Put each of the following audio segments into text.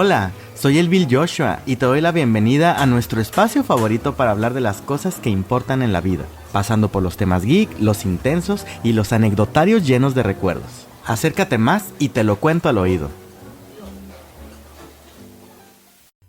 Hola, soy el Bill Joshua y te doy la bienvenida a nuestro espacio favorito para hablar de las cosas que importan en la vida, pasando por los temas geek, los intensos y los anecdotarios llenos de recuerdos. Acércate más y te lo cuento al oído.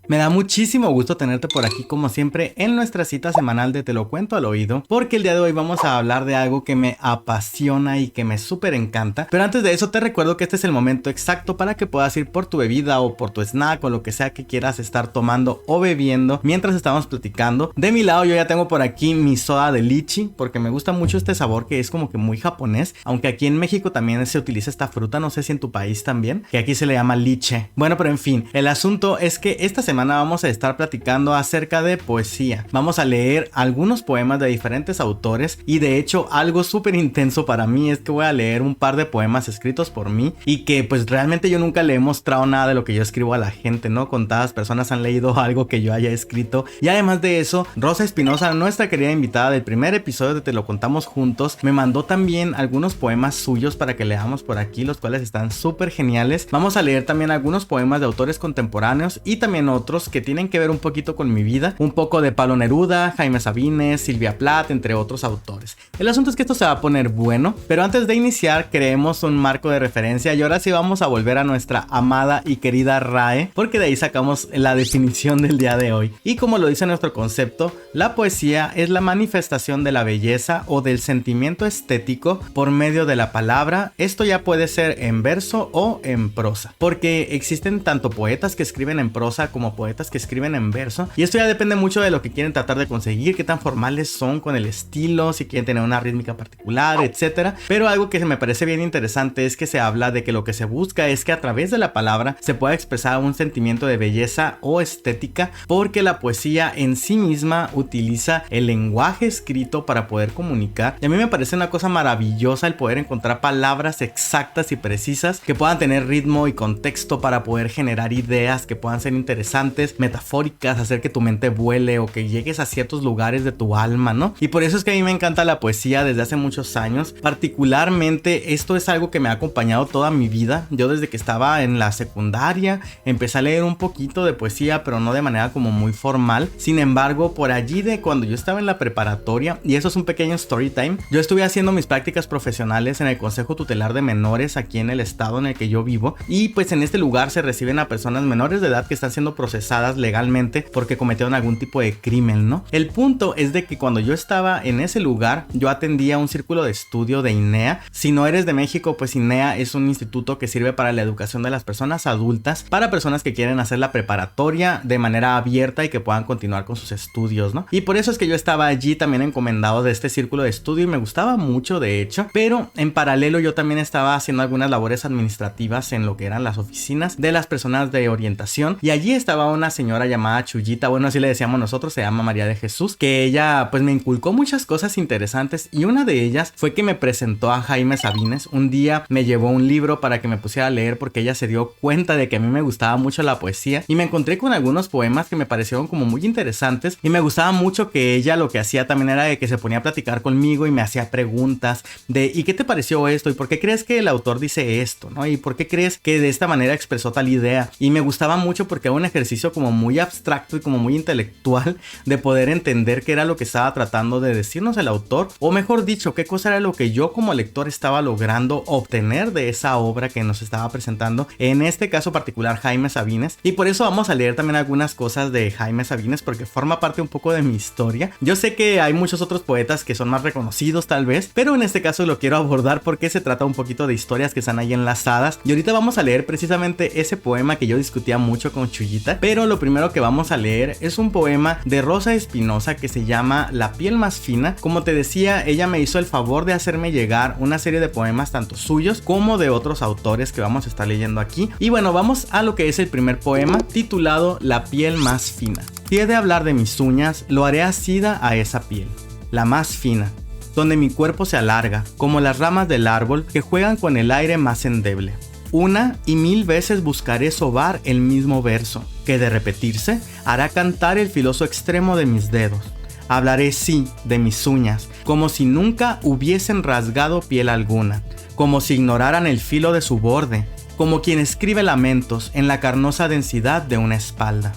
Me da muchísimo gusto tenerte por aquí como siempre en nuestra cita semanal de Te lo cuento al oído, porque el día de hoy vamos a hablar de algo que me apasiona y que me súper encanta. Pero antes de eso te recuerdo que este es el momento exacto para que puedas ir por tu bebida o por tu snack o lo que sea que quieras estar tomando o bebiendo mientras estamos platicando. De mi lado yo ya tengo por aquí mi soda de lichi, porque me gusta mucho este sabor que es como que muy japonés, aunque aquí en México también se utiliza esta fruta, no sé si en tu país también, que aquí se le llama liche. Bueno, pero en fin, el asunto es que esta semana vamos a estar platicando acerca de poesía. Vamos a leer algunos poemas de diferentes autores y de hecho algo súper intenso para mí es que voy a leer un par de poemas escritos por mí y que pues realmente yo nunca le he mostrado nada de lo que yo escribo a la gente, ¿no? Contadas personas han leído algo que yo haya escrito y además de eso, Rosa Espinosa, nuestra querida invitada del primer episodio de Te lo contamos juntos, me mandó también algunos poemas suyos para que leamos por aquí, los cuales están súper geniales. Vamos a leer también algunos poemas de autores contemporáneos y también otros que tienen que ver un poquito con mi vida, un poco de Pablo Neruda, Jaime Sabines, Silvia Plath, entre otros autores. El asunto es que esto se va a poner bueno, pero antes de iniciar creemos un marco de referencia y ahora sí vamos a volver a nuestra amada y querida RAE, porque de ahí sacamos la definición del día de hoy. Y como lo dice nuestro concepto, la poesía es la manifestación de la belleza o del sentimiento estético por medio de la palabra. Esto ya puede ser en verso o en prosa, porque existen tanto poetas que escriben en prosa como poetas que escriben en verso, y esto ya depende mucho de lo que quieren tratar de conseguir, qué tan formales son con el estilo, si quieren tener una rítmica particular, etcétera. Pero algo que me parece bien interesante es que se habla de que lo que se busca es que a través de la palabra se pueda expresar un sentimiento de belleza o estética, porque la poesía en sí misma utiliza el lenguaje escrito para poder comunicar, y a mí me parece una cosa maravillosa el poder encontrar palabras exactas y precisas que puedan tener ritmo y contexto para poder generar ideas que puedan ser interesantes, metafóricas, hacer que tu mente vuele o que llegues a ciertos lugares de tu alma, ¿no? Y por eso es que a mí me encanta la poesía desde hace muchos años. Particularmente esto es algo que me ha acompañado toda mi vida. Yo desde que estaba en la secundaria empecé a leer un poquito de poesía, pero no de manera como muy formal. Sin embargo, por allí de cuando yo estaba en la preparatoria, y eso es un pequeño story time, yo estuve haciendo mis prácticas profesionales en el Consejo Tutelar de Menores aquí en el estado en el que yo vivo, y pues en este lugar se reciben a personas menores de edad que están siendo procesadas legalmente porque cometieron algún tipo de crimen, ¿no? El punto es de que cuando yo estaba en ese lugar, yo atendía un círculo de estudio de INEA. Si no eres de México, pues INEA es un instituto que sirve para la educación de las personas adultas, para personas que quieren hacer la preparatoria de manera abierta y que puedan continuar con sus estudios, ¿no? Y por eso es que yo estaba allí también encomendado de este círculo de estudio y me gustaba mucho, de hecho, pero en paralelo yo también estaba haciendo algunas labores administrativas en lo que eran las oficinas de las personas de orientación, y allí estaba una señora llamada Chuyita, bueno, así le decíamos nosotros, se llama María de Jesús, que ella pues me inculcó muchas cosas interesantes, y una de ellas fue que me presentó a Jaime Sabines. Un día me llevó un libro para que me pusiera a leer porque ella se dio cuenta de que a mí me gustaba mucho la poesía, y me encontré con algunos poemas que me parecieron como muy interesantes, y me gustaba mucho que ella lo que hacía también era de que se ponía a platicar conmigo y me hacía preguntas de ¿y qué te pareció esto? ¿Y por qué crees que el autor dice esto? ¿No? ¿Y por qué crees que de esta manera expresó tal idea? Y me gustaba mucho porque era un ejercicio como muy abstracto y como muy intelectual de poder entender qué era lo que estaba tratando de decirnos el autor, o mejor dicho, qué cosa era lo que yo como lector estaba logrando obtener de esa obra que nos estaba presentando, en este caso particular Jaime Sabines. Y por eso vamos a leer también algunas cosas de Jaime Sabines, porque forma parte un poco de mi historia. Yo sé que hay muchos otros poetas que son más reconocidos tal vez, pero en este caso lo quiero abordar porque se trata un poquito de historias que están ahí enlazadas, y ahorita vamos a leer precisamente ese poema que yo discutía mucho con Chuyita. Pero lo primero que vamos a leer es un poema de Rosa Espinosa que se llama La piel más fina. Como te decía, ella me hizo el favor de hacerme llegar una serie de poemas tanto suyos como de otros autores que vamos a estar leyendo aquí. Y bueno, vamos a lo que es el primer poema, titulado La piel más fina. Si he de hablar de mis uñas, lo haré asida a esa piel, la más fina, donde mi cuerpo se alarga, como las ramas del árbol que juegan con el aire más endeble. Una y mil veces buscaré sobar el mismo verso, que de repetirse hará cantar el filoso extremo de mis dedos. Hablaré sí de mis uñas, como si nunca hubiesen rasgado piel alguna, como si ignoraran el filo de su borde, como quien escribe lamentos en la carnosa densidad de una espalda.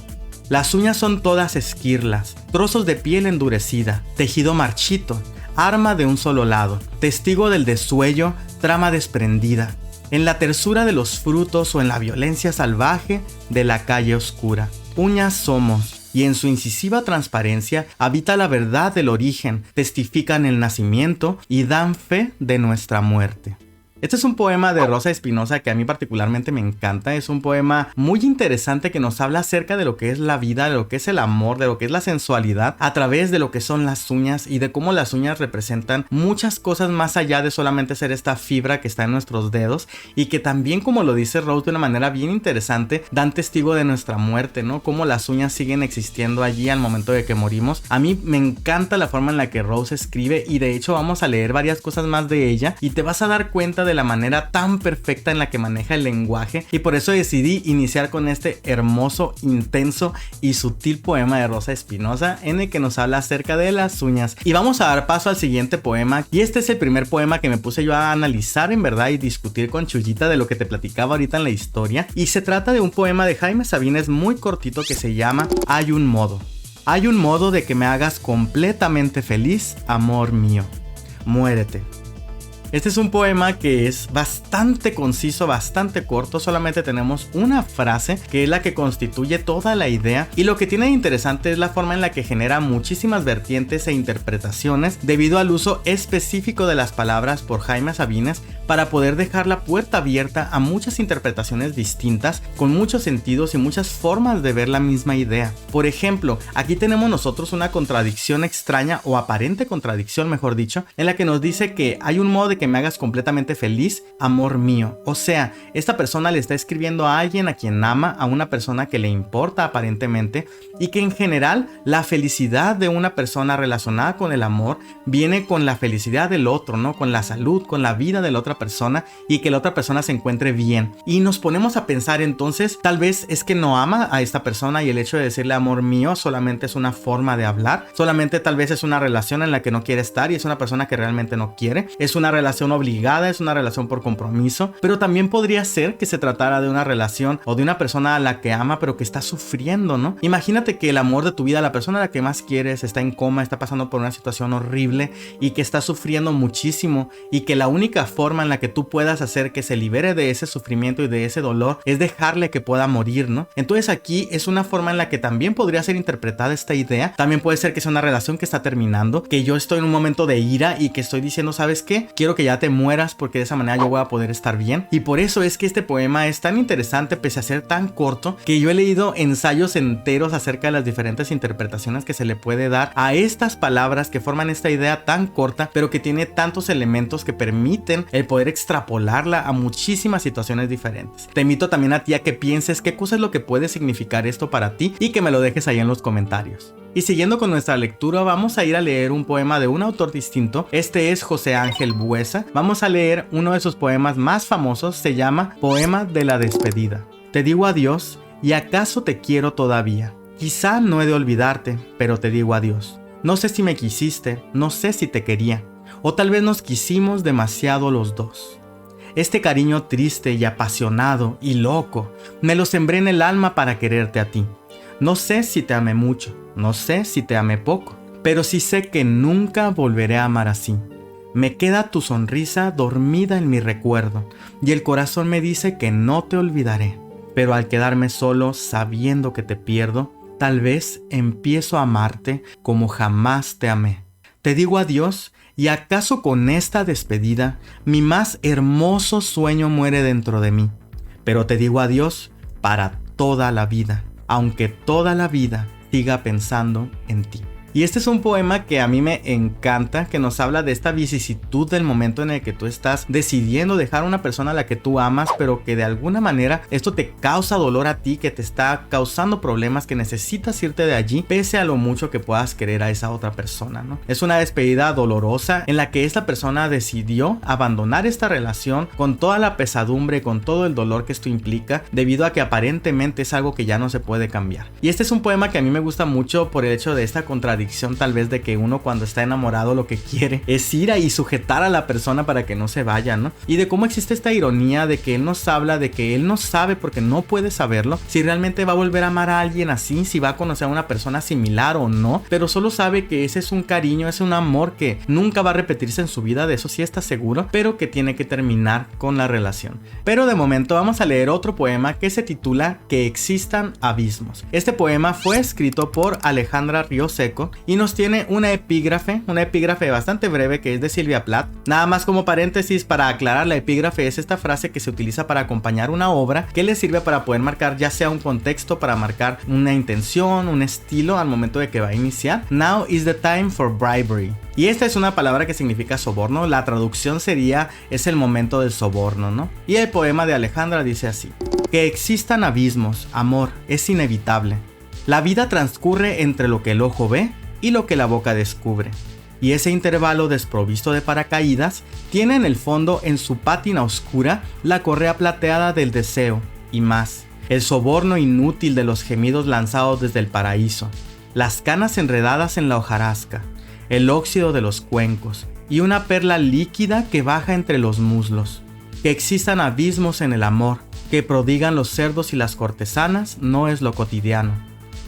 Las uñas son todas esquirlas, trozos de piel endurecida, tejido marchito, arma de un solo lado, testigo del desuello, trama desprendida, en la tersura de los frutos o en la violencia salvaje de la calle oscura. Uñas somos, y en su incisiva transparencia habita la verdad del origen, testifican el nacimiento y dan fe de nuestra muerte. Este es un poema de Rosa Espinosa que a mí particularmente me encanta. Es un poema muy interesante que nos habla acerca de lo que es la vida, de lo que es el amor, de lo que es la sensualidad a través de lo que son las uñas y de cómo las uñas representan muchas cosas más allá de solamente ser esta fibra que está en nuestros dedos y que también, como lo dice Rose de una manera bien interesante, dan testigo de nuestra muerte, ¿no? Cómo las uñas siguen existiendo allí al momento de que morimos. A mí me encanta la forma en la que Rose escribe y de hecho vamos a leer varias cosas más de ella y te vas a dar cuenta de la manera tan perfecta en la que maneja el lenguaje, y por eso decidí iniciar con este hermoso, intenso y sutil poema de Rosa Espinosa en el que nos habla acerca de las uñas. Y vamos a dar paso al siguiente poema, y este es el primer poema que me puse yo a analizar en verdad y discutir con Chuyita de lo que te platicaba ahorita en la historia, y se trata de un poema de Jaime Sabines muy cortito que se llama Hay un modo. Hay un modo de que me hagas completamente feliz, amor mío. Muérete. Este es un poema que es bastante conciso, bastante corto, solamente tenemos una frase que es la que constituye toda la idea, y lo que tiene de interesante es la forma en la que genera muchísimas vertientes e interpretaciones debido al uso específico de las palabras por Jaime Sabines para poder dejar la puerta abierta a muchas interpretaciones distintas con muchos sentidos y muchas formas de ver la misma idea. Por ejemplo, aquí tenemos nosotros una contradicción extraña, o aparente contradicción mejor dicho, en la que nos dice que hay un modo de que me hagas completamente feliz, amor mío. O sea, esta persona le está escribiendo a alguien a quien ama, a una persona que le importa aparentemente, y que en general la felicidad de una persona relacionada con el amor viene con la felicidad del otro, ¿no? Con la salud, con la vida de la otra persona, y que la otra persona se encuentre bien. Y nos ponemos a pensar entonces, tal vez es que no ama a esta persona y el hecho de decirle amor mío solamente es una forma de hablar, solamente tal vez es una relación en la que no quiere estar y es una persona que realmente no quiere, es una relación obligada, es una relación por compromiso, pero también podría ser que se tratara de una relación o de una persona a la que ama pero que está sufriendo, ¿no? Imagínate que el amor de tu vida, la persona a la que más quieres, está en coma, está pasando por una situación horrible y que está sufriendo muchísimo, y que la única forma en la que tú puedas hacer que se libere de ese sufrimiento y de ese dolor es dejarle que pueda morir, ¿no? Entonces aquí es una forma en la que también podría ser interpretada esta idea. También puede ser que sea una relación que está terminando, que yo estoy en un momento de ira y que estoy diciendo, ¿sabes qué? Quiero que ya te mueras porque de esa manera yo voy a poder estar bien. Y por eso es que este poema es tan interesante pese a ser tan corto, que yo he leído ensayos enteros acerca de las diferentes interpretaciones que se le puede dar a estas palabras que forman esta idea tan corta, pero que tiene tantos elementos que permiten el poder extrapolarla a muchísimas situaciones diferentes. Te invito también a ti a que pienses qué cosa es lo que puede significar esto para ti y que me lo dejes ahí en los comentarios. Y siguiendo con nuestra lectura, vamos a ir a leer un poema de un autor distinto. Este es José Ángel Buesa. Vamos a leer uno de sus poemas más famosos, se llama Poema de la despedida. Te digo adiós y acaso te quiero todavía. Quizá no he de olvidarte, pero te digo adiós. No sé si me quisiste, no sé si te quería, o tal vez nos quisimos demasiado los dos. Este cariño triste y apasionado y loco, me lo sembré en el alma para quererte a ti. No sé si te amé mucho, no sé si te amé poco, pero sí sé que nunca volveré a amar así. Me queda tu sonrisa dormida en mi recuerdo, y el corazón me dice que no te olvidaré. Pero al quedarme solo sabiendo que te pierdo, tal vez empiezo a amarte como jamás te amé. Te digo adiós, y acaso con esta despedida, mi más hermoso sueño muere dentro de mí. Pero te digo adiós para toda la vida, aunque toda la vida siga pensando en ti. Y este es un poema que a mí me encanta, que nos habla de esta vicisitud del momento en el que tú estás decidiendo dejar a una persona a la que tú amas, pero que de alguna manera esto te causa dolor a ti, que te está causando problemas, que necesitas irte de allí, pese a lo mucho que puedas querer a esa otra persona, ¿no? Es una despedida dolorosa en la que esta persona decidió abandonar esta relación con toda la pesadumbre, con todo el dolor que esto implica, debido a que aparentemente es algo que ya no se puede cambiar. Y este es un poema que a mí me gusta mucho por el hecho de esta contradicción contradicción tal vez de que uno cuando está enamorado lo que quiere es ir y sujetar a la persona para que no se vaya, ¿no? Y de cómo existe esta ironía de que él nos habla de que él no sabe porque no puede saberlo si realmente va a volver a amar a alguien así, si va a conocer a una persona similar o no, pero solo sabe que ese es un cariño, es un amor que nunca va a repetirse en su vida, de eso sí está seguro, pero que tiene que terminar con la relación. Pero de momento vamos a leer otro poema que se titula Que existan abismos. Este poema fue escrito por Alejandra Rioseco y nos tiene una epígrafe bastante breve que es de Silvia Plath. Nada más como paréntesis para aclarar, la epígrafe es esta frase que se utiliza para acompañar una obra que le sirve para poder marcar ya sea un contexto, para marcar una intención, un estilo al momento de que va a iniciar. Now is the time for bribery. Y esta es una palabra que significa soborno. La traducción sería es el momento del soborno, ¿no? Y el poema de Alejandra dice así: que existan abismos, amor, es inevitable. La vida transcurre entre lo que el ojo ve y lo que la boca descubre. Y ese intervalo desprovisto de paracaídas tiene en el fondo, en su pátina oscura, la correa plateada del deseo y más, el soborno inútil de los gemidos lanzados desde el paraíso, las canas enredadas en la hojarasca, el óxido de los cuencos y una perla líquida que baja entre los muslos. Que existan abismos en el amor, que prodigan los cerdos y las cortesanas, no es lo cotidiano.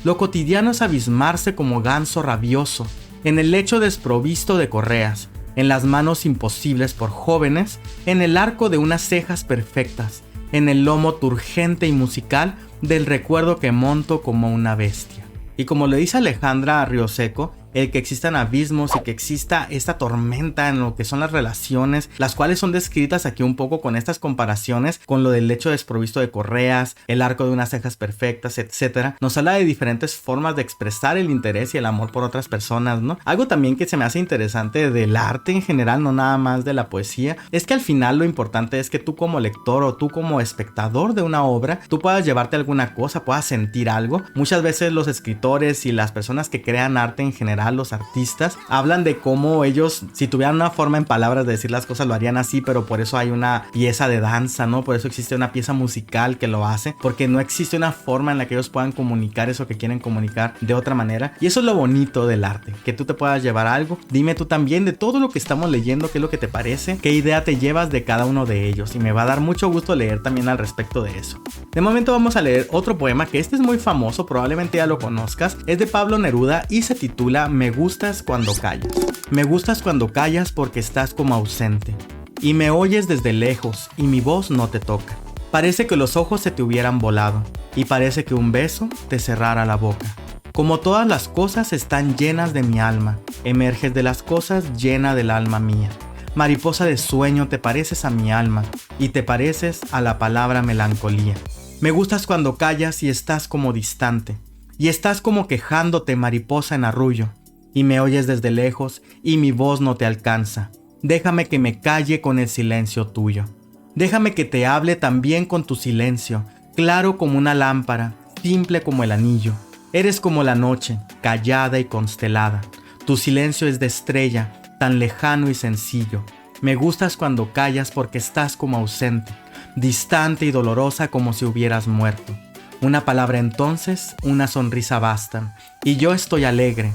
Lo cotidiano es abismarse como ganso rabioso, en el lecho desprovisto de correas, en las manos imposibles por jóvenes, en el arco de unas cejas perfectas, en el lomo turgente y musical del recuerdo que monto como una bestia. Y como le dice Alejandra Rioseco, el que existan abismos y que exista esta tormenta en lo que son las relaciones, las cuales son descritas aquí un poco con estas comparaciones con lo del lecho desprovisto de correas, el arco de unas cejas perfectas, etc. Nos habla de diferentes formas de expresar el interés y el amor por otras personas, ¿no? Algo también que se me hace interesante del arte en general, no nada más de la poesía, es que al final lo importante es que tú como lector o tú como espectador de una obra, tú puedas llevarte alguna cosa, puedas sentir algo. Muchas veces los escritores y las personas que crean arte en general, los artistas, hablan de cómo ellos, si tuvieran una forma en palabras de decir las cosas, lo harían así, pero por eso hay una pieza de danza, ¿no? Por eso existe una pieza musical que lo hace, porque no existe una forma en la que ellos puedan comunicar eso que quieren comunicar de otra manera. Y eso es lo bonito del arte, que tú te puedas llevar algo. Dime tú también de todo lo que estamos leyendo, qué es lo que te parece, qué idea te llevas de cada uno de ellos, y me va a dar mucho gusto leer también al respecto de eso. De momento vamos a leer otro poema que este es muy famoso, probablemente ya lo conozcas, es de Pablo Neruda y se titula Me gustas cuando callas. Me gustas cuando callas porque estás como ausente y me oyes desde lejos y mi voz no te toca. Parece que los ojos se te hubieran volado y parece que un beso te cerrara la boca. Como todas las cosas están llenas de mi alma, emerges de las cosas llena del alma mía. Mariposa de sueño, te pareces a mi alma y te pareces a la palabra melancolía. Me gustas cuando callas y estás como distante y estás como quejándote, mariposa en arrullo, y me oyes desde lejos y mi voz no te alcanza. Déjame que me calle con el silencio tuyo. Déjame que te hable también con tu silencio, claro como una lámpara, simple como el anillo. Eres como la noche, callada y constelada. Tu silencio es de estrella, tan lejano y sencillo. Me gustas cuando callas porque estás como ausente, distante y dolorosa como si hubieras muerto. Una palabra entonces, una sonrisa bastan, y yo estoy alegre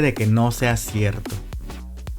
de que no sea cierto.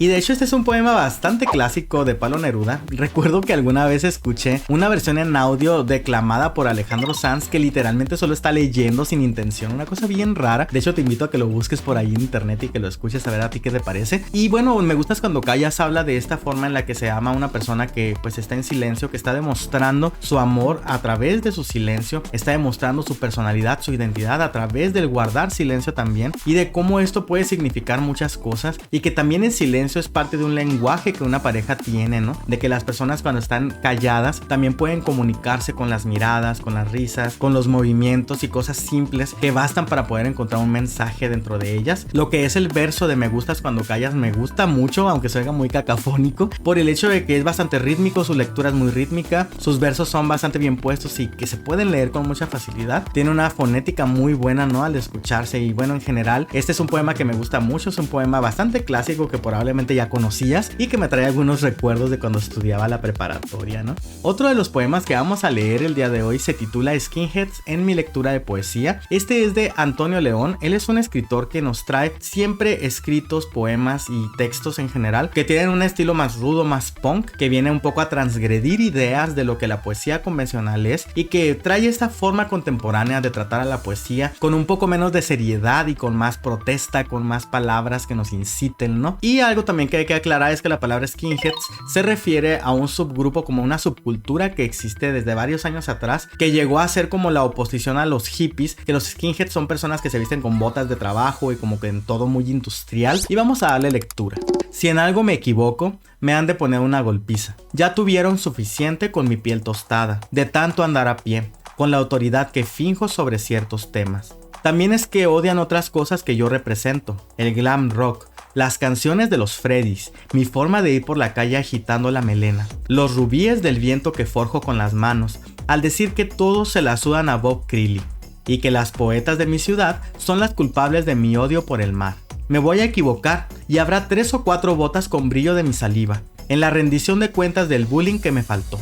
Y de hecho este es un poema bastante clásico de Pablo Neruda. Recuerdo que alguna vez escuché una versión en audio declamada por Alejandro Sanz que literalmente solo está leyendo sin intención, una cosa bien rara. De hecho te invito a que lo busques por ahí en internet y que lo escuches a ver a ti qué te parece. Y bueno, Me gustas cuando callas habla de esta forma en la que se ama a una persona que pues está en silencio, que está demostrando su amor a través de su silencio, está demostrando su personalidad, su identidad a través del guardar silencio también, y de cómo esto puede significar muchas cosas y que también el silencio es parte de un lenguaje que una pareja tiene, ¿no? De que las personas cuando están calladas también pueden comunicarse con las miradas, con las risas, con los movimientos y cosas simples que bastan para poder encontrar un mensaje dentro de ellas. Lo que es el verso de Me gustas cuando callas me gusta mucho, aunque suena muy cacafónico, por el hecho de que es bastante rítmico, su lectura es muy rítmica, sus versos son bastante bien puestos y que se pueden leer con mucha facilidad. Tiene una fonética muy buena, ¿no? Al escucharse, y bueno, en general este es un poema que me gusta mucho, es un poema bastante clásico que probablemente obviamente ya conocías y que me trae algunos recuerdos de cuando estudiaba la preparatoria, ¿no? Otro de los poemas que vamos a leer el día de hoy se titula Skinheads en mi lectura de poesía. Este es de Antonio León. Él es un escritor que nos trae siempre escritos, poemas y textos en general que tienen un estilo más rudo, más punk, que viene un poco a transgredir ideas de lo que la poesía convencional es y que trae esta forma contemporánea de tratar a la poesía con un poco menos de seriedad y con más protesta, con más palabras que nos inciten, ¿no? Y algo también que hay que aclarar es que la palabra skinheads se refiere a un subgrupo, como una subcultura que existe desde varios años atrás, que llegó a ser como la oposición a los hippies, que los skinheads son personas que se visten con botas de trabajo y como que en todo muy industrial. Y vamos a darle lectura. Si en algo me equivoco, me han de poner una golpiza. Ya tuvieron suficiente con mi piel tostada, de tanto andar a pie, con la autoridad que finjo sobre ciertos temas. También es que odian otras cosas que yo represento, el glam rock, las canciones de los Freddys, mi forma de ir por la calle agitando la melena, los rubíes del viento que forjo con las manos, al decir que todos se la sudan a Bob Crilley, y que las poetas de mi ciudad son las culpables de mi odio por el mar. Me voy a equivocar y habrá 3 o 4 botas con brillo de mi saliva, en la rendición de cuentas del bullying que me faltó.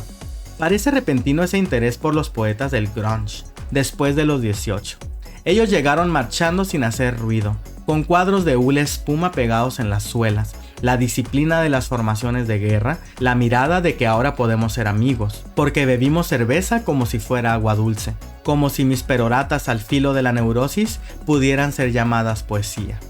Parece repentino ese interés por los poetas del grunge, después de los 18. Ellos llegaron marchando sin hacer ruido, con cuadros de hule espuma pegados en las suelas, la disciplina de las formaciones de guerra, la mirada de que ahora podemos ser amigos, porque bebimos cerveza como si fuera agua dulce, como si mis peroratas al filo de la neurosis pudieran ser llamadas poesía.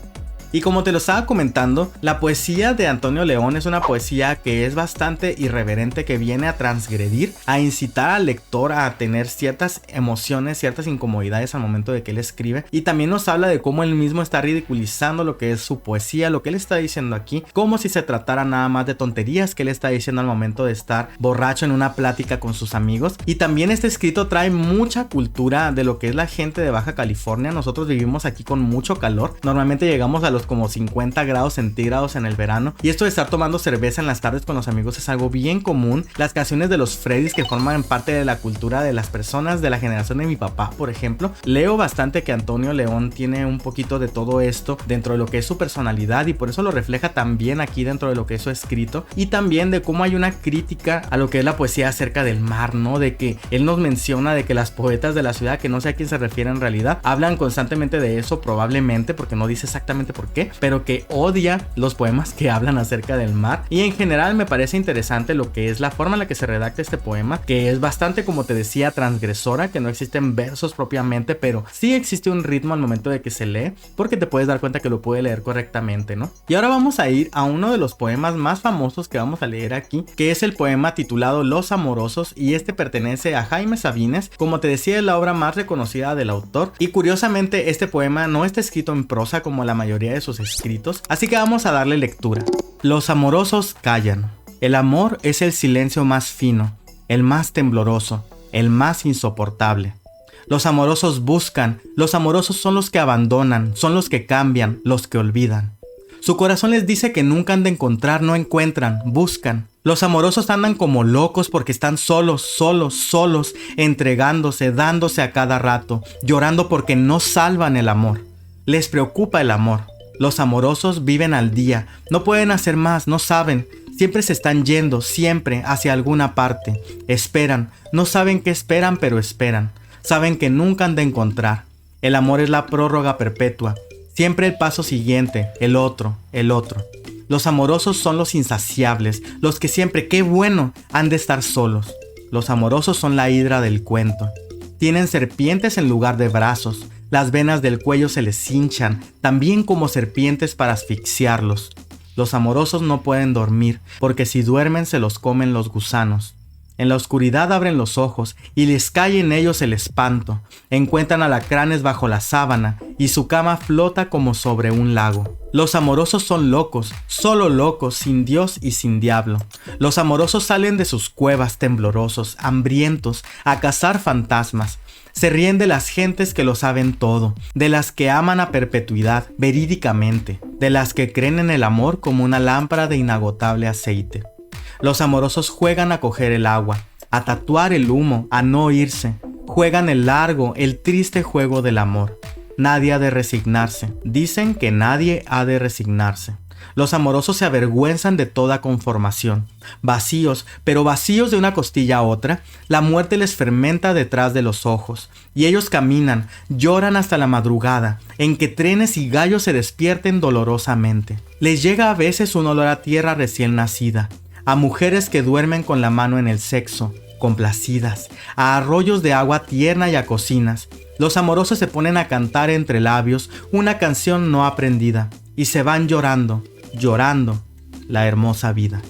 Y como te lo estaba comentando, la poesía de Antonio León es una poesía que es bastante irreverente, que viene a transgredir, a incitar al lector a tener ciertas emociones, ciertas incomodidades al momento de que él escribe. Y también nos habla de cómo él mismo está ridiculizando lo que es su poesía, lo que él está diciendo aquí, como si se tratara nada más de tonterías que él está diciendo al momento de estar borracho en una plática con sus amigos. Y también este escrito trae mucha cultura de lo que es la gente de Baja California. Nosotros vivimos aquí con mucho calor, normalmente llegamos a los como 50 grados centígrados en el verano, y esto de estar tomando cerveza en las tardes con los amigos es algo bien común. Las canciones de los Freddys, que forman parte de la cultura de las personas de la generación de mi papá, por ejemplo, leo bastante que Antonio León tiene un poquito de todo esto dentro de lo que es su personalidad, y por eso lo refleja también aquí dentro de lo que es su escrito, y también de cómo hay una crítica a lo que es la poesía acerca del mar, ¿no? De que él nos menciona de que las poetas de la ciudad, que no sé a quién se refiere en realidad, hablan constantemente de eso, probablemente porque no dice exactamente por qué, pero que odia los poemas que hablan acerca del mar. Y en general me parece interesante lo que es la forma en la que se redacta este poema, que es bastante, como te decía, transgresora, que no existen versos propiamente, pero sí existe un ritmo al momento de que se lee, porque te puedes dar cuenta que lo puede leer correctamente, ¿no? Y ahora vamos a ir a uno de los poemas más famosos que vamos a leer aquí, que es el poema titulado Los Amorosos, y este pertenece a Jaime Sabines. Como te decía, es la obra más reconocida del autor, y curiosamente este poema no está escrito en prosa como la mayoría de sus escritos, así que vamos a darle lectura. Los amorosos callan. El amor es el silencio más fino, el más tembloroso, el más insoportable. Los amorosos buscan, los amorosos son los que abandonan, son los que cambian, los que olvidan. Su corazón les dice que nunca han de encontrar, no encuentran, buscan. Los amorosos andan como locos porque están solos, entregándose, dándose a cada rato, llorando porque no salvan el amor. Les preocupa el amor. Los amorosos viven al día, no pueden hacer más, no saben, siempre se están yendo, siempre hacia alguna parte. Esperan, no saben qué esperan, pero esperan. Saben que nunca han de encontrar. El amor es la prórroga perpetua, siempre el paso siguiente, el otro. Los amorosos son los insaciables, los que siempre, qué bueno, han de estar solos. Los amorosos son la hidra del cuento. Tienen serpientes en lugar de brazos. Las venas del cuello se les hinchan, también como serpientes para asfixiarlos. Los amorosos no pueden dormir, porque si duermen se los comen los gusanos. En la oscuridad abren los ojos y les cae en ellos el espanto. Encuentran alacranes bajo la sábana y su cama flota como sobre un lago. Los amorosos son locos, solo locos, sin Dios y sin diablo. Los amorosos salen de sus cuevas temblorosos, hambrientos, a cazar fantasmas. Se ríen de las gentes que lo saben todo, de las que aman a perpetuidad, verídicamente, de las que creen en el amor como una lámpara de inagotable aceite. Los amorosos juegan a coger el agua, a tatuar el humo, a no irse. Juegan el largo, el triste juego del amor. nadie ha de resignarse. Dicen que nadie ha de resignarse. Los amorosos se avergüenzan de toda conformación. Vacíos, pero vacíos de una costilla a otra, la muerte les fermenta detrás de los ojos. Y ellos caminan, lloran hasta la madrugada, en que trenes y gallos se despierten dolorosamente. Les llega a veces un olor a tierra recién nacida, a mujeres que duermen con la mano en el sexo, complacidas, a arroyos de agua tierna y a cocinas. Los amorosos se ponen a cantar entre labios una canción no aprendida, y se van llorando, llorando la hermosa vida.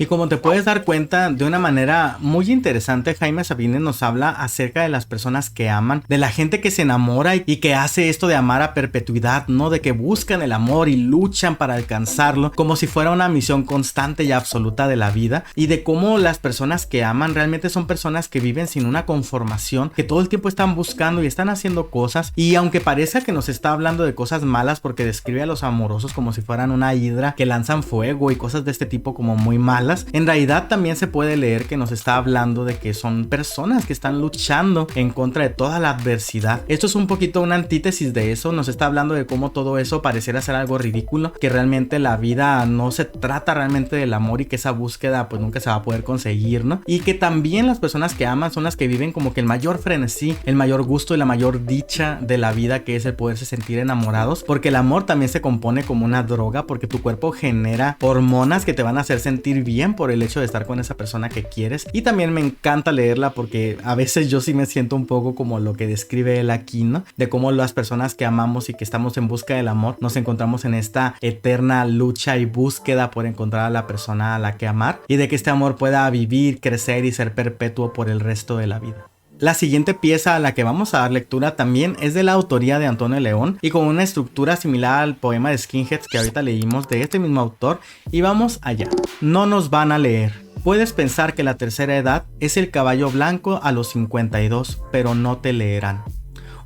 Y como te puedes dar cuenta, de una manera muy interesante, Jaime Sabines nos habla acerca de las personas que aman, de la gente que se enamora y que hace esto de amar a perpetuidad, ¿no? De que buscan el amor y luchan para alcanzarlo, como si fuera una misión constante y absoluta de la vida, y de cómo las personas que aman realmente son personas que viven sin una conformación, que todo el tiempo están buscando y están haciendo cosas, y aunque parezca que nos está hablando de cosas malas porque describe a los amorosos como si fueran una hidra que lanzan fuego y cosas de este tipo como muy malas, en realidad también se puede leer que nos está hablando de que son personas que están luchando en contra de toda la adversidad. Esto es un poquito una antítesis de eso, nos está hablando de cómo todo eso pareciera ser algo ridículo, que realmente la vida no se trata realmente del amor y que esa búsqueda pues nunca se va a poder conseguir, ¿no? Y que también las personas que aman son las que viven como que el mayor frenesí, el mayor gusto y la mayor dicha de la vida, que es el poderse sentir enamorados, porque el amor también se compone como una droga, porque tu cuerpo genera hormonas que te van a hacer sentir bien por el hecho de estar con esa persona que quieres. Y también me encanta leerla porque a veces yo sí me siento un poco como lo que describe él aquí, ¿no? De cómo las personas que amamos y que estamos en busca del amor nos encontramos en esta eterna lucha y búsqueda por encontrar a la persona a la que amar, y de que este amor pueda vivir, crecer y ser perpetuo por el resto de la vida. La siguiente pieza a la que vamos a dar lectura también es de la autoría de Antonio León y con una estructura similar al poema de Skinheads que ahorita leímos de este mismo autor, y vamos allá. No nos van a leer. Puedes pensar que la tercera edad es el caballo blanco a los 52, pero no te leerán.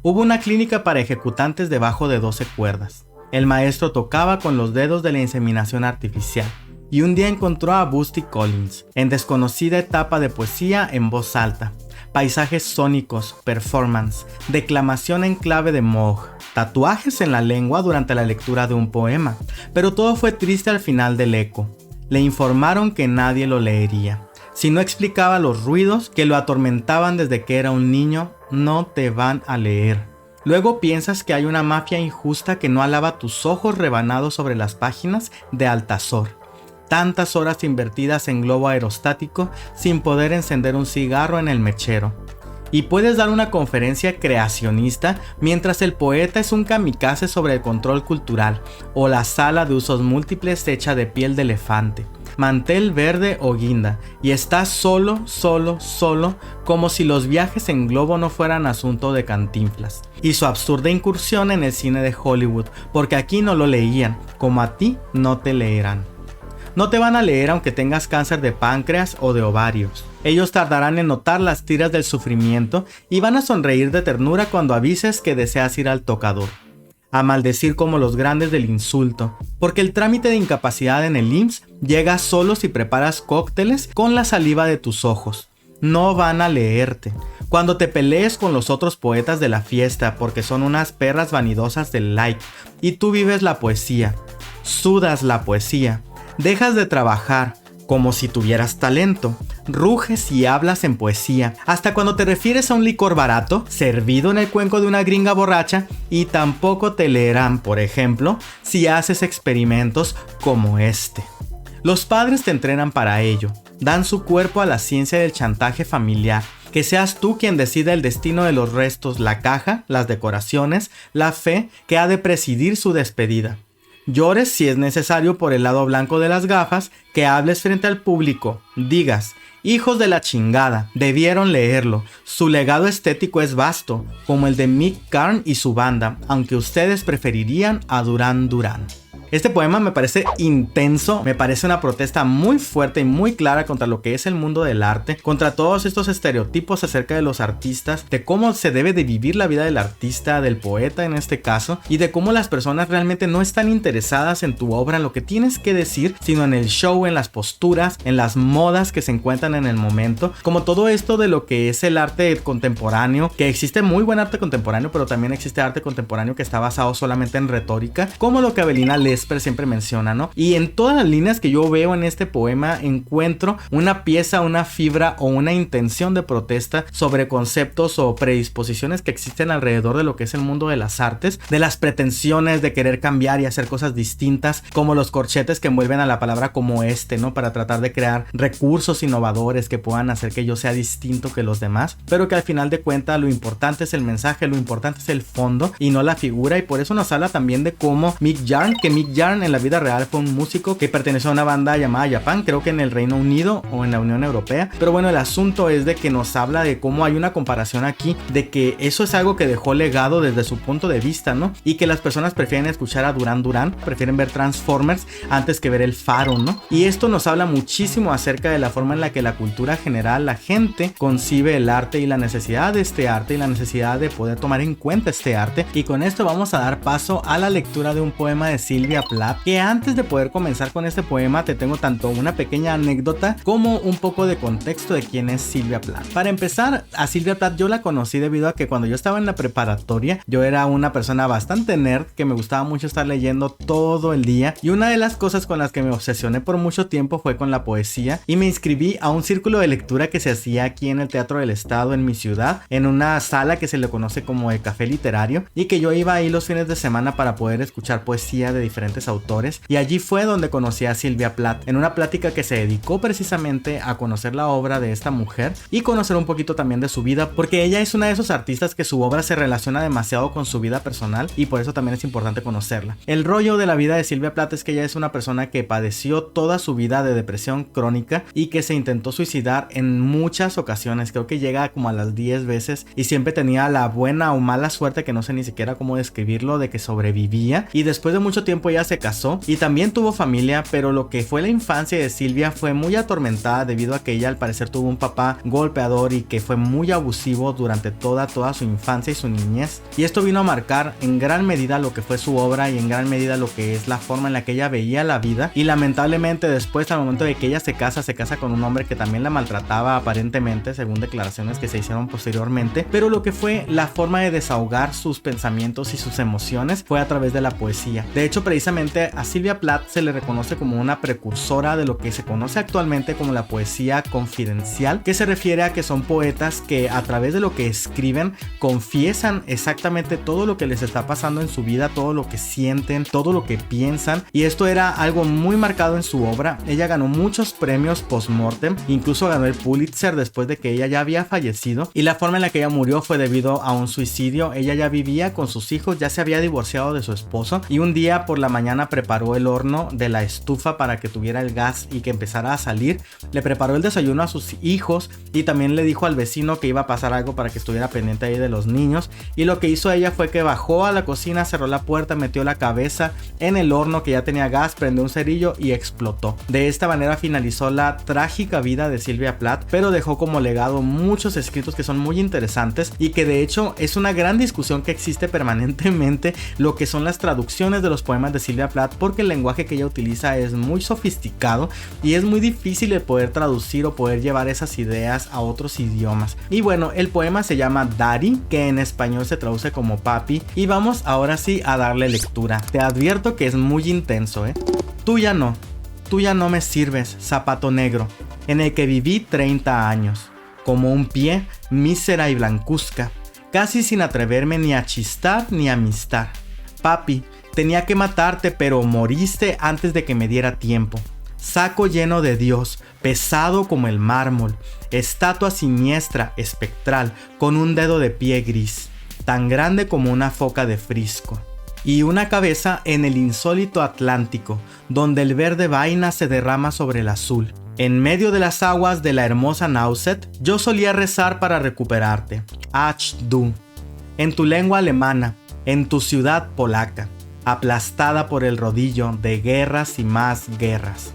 Hubo una clínica para ejecutantes debajo de 12 cuerdas. El maestro tocaba con los dedos de la inseminación artificial. Y un día encontró a Busty Collins en desconocida etapa de poesía en voz alta. Paisajes sónicos, performance, declamación en clave de Moog, tatuajes en la lengua durante la lectura de un poema, pero todo fue triste al final del eco. Le informaron que nadie lo leería. Si no explicaba los ruidos que lo atormentaban desde que era un niño, no te van a leer. Luego piensas que hay una mafia injusta que no alaba tus ojos rebanados sobre las páginas de Altazor. Tantas horas invertidas en globo aerostático sin poder encender un cigarro en el mechero. Y puedes dar una conferencia creacionista mientras el poeta es un kamikaze sobre el control cultural, o la sala de usos múltiples hecha de piel de elefante, mantel verde o guinda, y estás solo, como si los viajes en globo no fueran asunto de Cantinflas. Y su absurda incursión en el cine de Hollywood, porque aquí no lo leían, como a ti no te leerán. No te van a leer aunque tengas cáncer de páncreas o de ovarios. Ellos tardarán en notar las tiras del sufrimiento y van a sonreír de ternura cuando avises que deseas ir al tocador. A maldecir como los grandes del insulto, porque el trámite de incapacidad en el IMSS llega solo si preparas cócteles con la saliva de tus ojos. No van a leerte. Cuando te pelees con los otros poetas de la fiesta porque son unas perras vanidosas del like y tú vives la poesía, sudas la poesía. Dejas de trabajar como si tuvieras talento, ruges y hablas en poesía, hasta cuando te refieres a un licor barato, servido en el cuenco de una gringa borracha, y tampoco te leerán, por ejemplo, si haces experimentos como este. Los padres te entrenan para ello, dan su cuerpo a la ciencia del chantaje familiar, que seas tú quien decida el destino de los restos, la caja, las decoraciones, la fe que ha de presidir su despedida. Llores si es necesario por el lado blanco de las gafas, que hables frente al público, digas, hijos de la chingada, debieron leerlo, su legado estético es vasto, como el de Mick Karn y su banda, aunque ustedes preferirían a Duran Duran. Este poema me parece intenso, me parece una protesta muy fuerte y muy clara contra lo que es el mundo del arte, contra todos estos estereotipos acerca de los artistas, de cómo se debe de vivir la vida del artista, del poeta en este caso, y de cómo las personas realmente no están interesadas en tu obra, en lo que tienes que decir, sino en el show, en las posturas, en las modas que se encuentran en el momento, como todo esto de lo que es el arte contemporáneo, que existe muy buen arte contemporáneo, pero también existe arte contemporáneo que está basado solamente en retórica, como lo que Avelina Lesper siempre menciona, ¿no? Y en todas las líneas que yo veo en este poema encuentro una pieza, una fibra o una intención de protesta sobre conceptos o predisposiciones que existen alrededor de lo que es el mundo de las artes, de las pretensiones de querer cambiar y hacer cosas distintas, como los corchetes que envuelven a la palabra como este, ¿no? Para tratar de crear recursos innovadores que puedan hacer que yo sea distinto que los demás, pero que al final de cuentas lo importante es el mensaje, lo importante es el fondo y no la figura. Y por eso nos habla también de cómo Mick Jarn, que Mick Jarn en la vida real fue un músico que perteneció a una banda llamada Japan, creo que en el Reino Unido o en la Unión Europea, pero bueno, el asunto es de que nos habla de cómo hay una comparación aquí, de que eso es algo que dejó legado desde su punto de vista, ¿no? Y que las personas prefieren escuchar a Duran Duran, prefieren ver Transformers antes que ver El Faro, ¿no? Y esto nos habla muchísimo acerca de la forma en la que la cultura general, la gente concibe el arte y la necesidad de este arte y la necesidad de poder tomar en cuenta este arte. Y con esto vamos a dar paso a la lectura de un poema de Sylvia Plath, que antes de poder comenzar con este poema te tengo tanto una pequeña anécdota como un poco de contexto de quién es Sylvia Plath. Para empezar, a Sylvia Plath yo la conocí debido a que cuando yo estaba en la preparatoria yo era una persona bastante nerd, que me gustaba mucho estar leyendo todo el día, y una de las cosas con las que me obsesioné por mucho tiempo fue con la poesía, y me inscribí a un círculo de lectura que se hacía aquí en el Teatro del Estado en mi ciudad, en una sala que se le conoce como el Café Literario, y que yo iba ahí los fines de semana para poder escuchar poesía de diferentes autores. Y allí fue donde conocí a Sylvia Plath, en una plática que se dedicó precisamente a conocer la obra de esta mujer y conocer un poquito también de su vida, porque ella es una de esos artistas que su obra se relaciona demasiado con su vida personal y por eso también es importante conocerla. El rollo de la vida de Sylvia Plath es que ella es una persona que padeció toda su vida de depresión crónica y que se intentó suicidar en muchas ocasiones, creo que llega como a las 10 veces, y siempre tenía la buena o mala suerte, que no sé ni siquiera cómo describirlo, de que sobrevivía. Y después de mucho tiempo ella se casó y también tuvo familia, pero lo que fue la infancia de Sylvia fue muy atormentada debido a que ella al parecer tuvo un papá golpeador y que fue muy abusivo durante toda su infancia y su niñez, y esto vino a marcar en gran medida lo que fue su obra y en gran medida lo que es la forma en la que ella veía la vida. Y lamentablemente después, al momento de que ella se casa con un hombre que también la maltrataba aparentemente, según declaraciones que se hicieron posteriormente, pero lo que fue la forma de desahogar sus pensamientos y sus emociones fue a través de la poesía. De hecho, precisamente a Sylvia Plath se le reconoce como una precursora de lo que se conoce actualmente como la poesía confidencial, que se refiere a que son poetas que a través de lo que escriben confiesan exactamente todo lo que les está pasando en su vida, todo lo que sienten, todo lo que piensan, y esto era algo muy marcado en su obra. Ella ganó muchos premios post-mortem, incluso ganó el Pulitzer después de que ella ya había fallecido, y la forma en la que ella murió fue debido a un suicidio. Ella ya vivía con sus hijos, ya se había divorciado de su esposo, y un día por la mañana preparó el horno de la estufa para que tuviera el gas y que empezara a salir. Le preparó el desayuno a sus hijos y también le dijo al vecino que iba a pasar algo para que estuviera pendiente ahí de los niños, y lo que hizo ella fue que bajó a la cocina, cerró la puerta, metió la cabeza en el horno que ya tenía gas, prendió un cerillo y explotó. De esta manera finalizó la trágica vida de Sylvia Plath, pero dejó como legado muchos escritos que son muy interesantes y que de hecho es una gran discusión que existe permanentemente, lo que son las traducciones de los poemas de Sylvia Plath, porque el lenguaje que ella utiliza es muy sofisticado y es muy difícil de poder traducir o poder llevar esas ideas a otros idiomas. Y bueno, el poema se llama Daddy, que en español se traduce como papi, y vamos ahora sí a darle lectura. Te advierto que es muy intenso, Tú ya no me sirves, zapato negro, en el que viví 30 años, como un pie mísera y blancuzca, casi sin atreverme ni a chistar ni a amistar. Papi, tenía que matarte, pero moriste antes de que me diera tiempo. Saco lleno de Dios, pesado como el mármol, estatua siniestra, espectral, con un dedo de pie gris, tan grande como una foca de Frisco. Y una cabeza en el insólito Atlántico, donde el verde vaina se derrama sobre el azul. En medio de las aguas de la hermosa Nauset, yo solía rezar para recuperarte. Ach du, en tu lengua alemana, en tu ciudad polaca. aplastada por el rodillo de guerras y más guerras.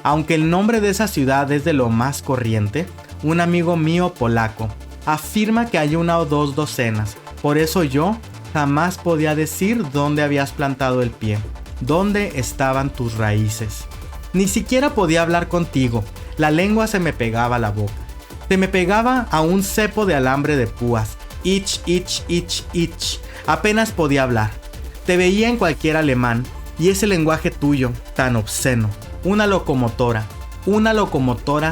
Aunque el nombre de esa ciudad es de lo más corriente, un amigo mío polaco afirma que hay 1 o 2 docenas. Por eso yo jamás podía decir dónde habías plantado el pie, dónde estaban tus raíces. Ni siquiera podía hablar contigo, la lengua se me pegaba a la boca. Se me pegaba a un cepo de alambre de púas. Ich, ich, ich, ich. Apenas podía hablar. Te veía en cualquier alemán y ese lenguaje tuyo, tan obsceno. Una locomotora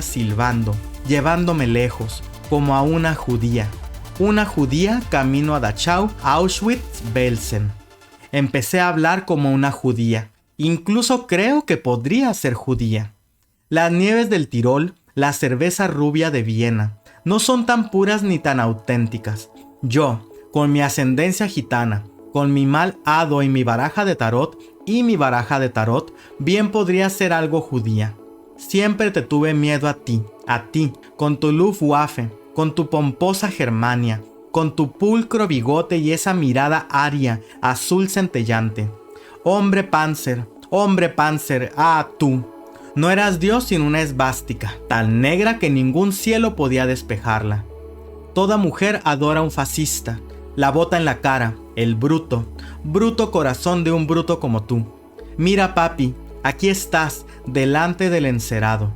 silbando, llevándome lejos, como a una judía camino a Dachau, Auschwitz, Belsen. Empecé a hablar como una judía, incluso creo que podría ser judía. Las nieves del Tirol, la cerveza rubia de Viena, no son tan puras ni tan auténticas. Yo, con mi ascendencia gitana, con mi mal hado y mi baraja de tarot, bien podría ser algo judía. Siempre te tuve miedo a ti, con tu Luftwaffe, con tu pomposa Germania, con tu pulcro bigote y esa mirada aria, azul centellante. Hombre Panzer, tú. No eras Dios sin una esvástica, tan negra que ningún cielo podía despejarla. Toda mujer adora a un fascista, la bota en la cara, el bruto corazón de un bruto como tú. Mira, papi, aquí estás, delante del encerado.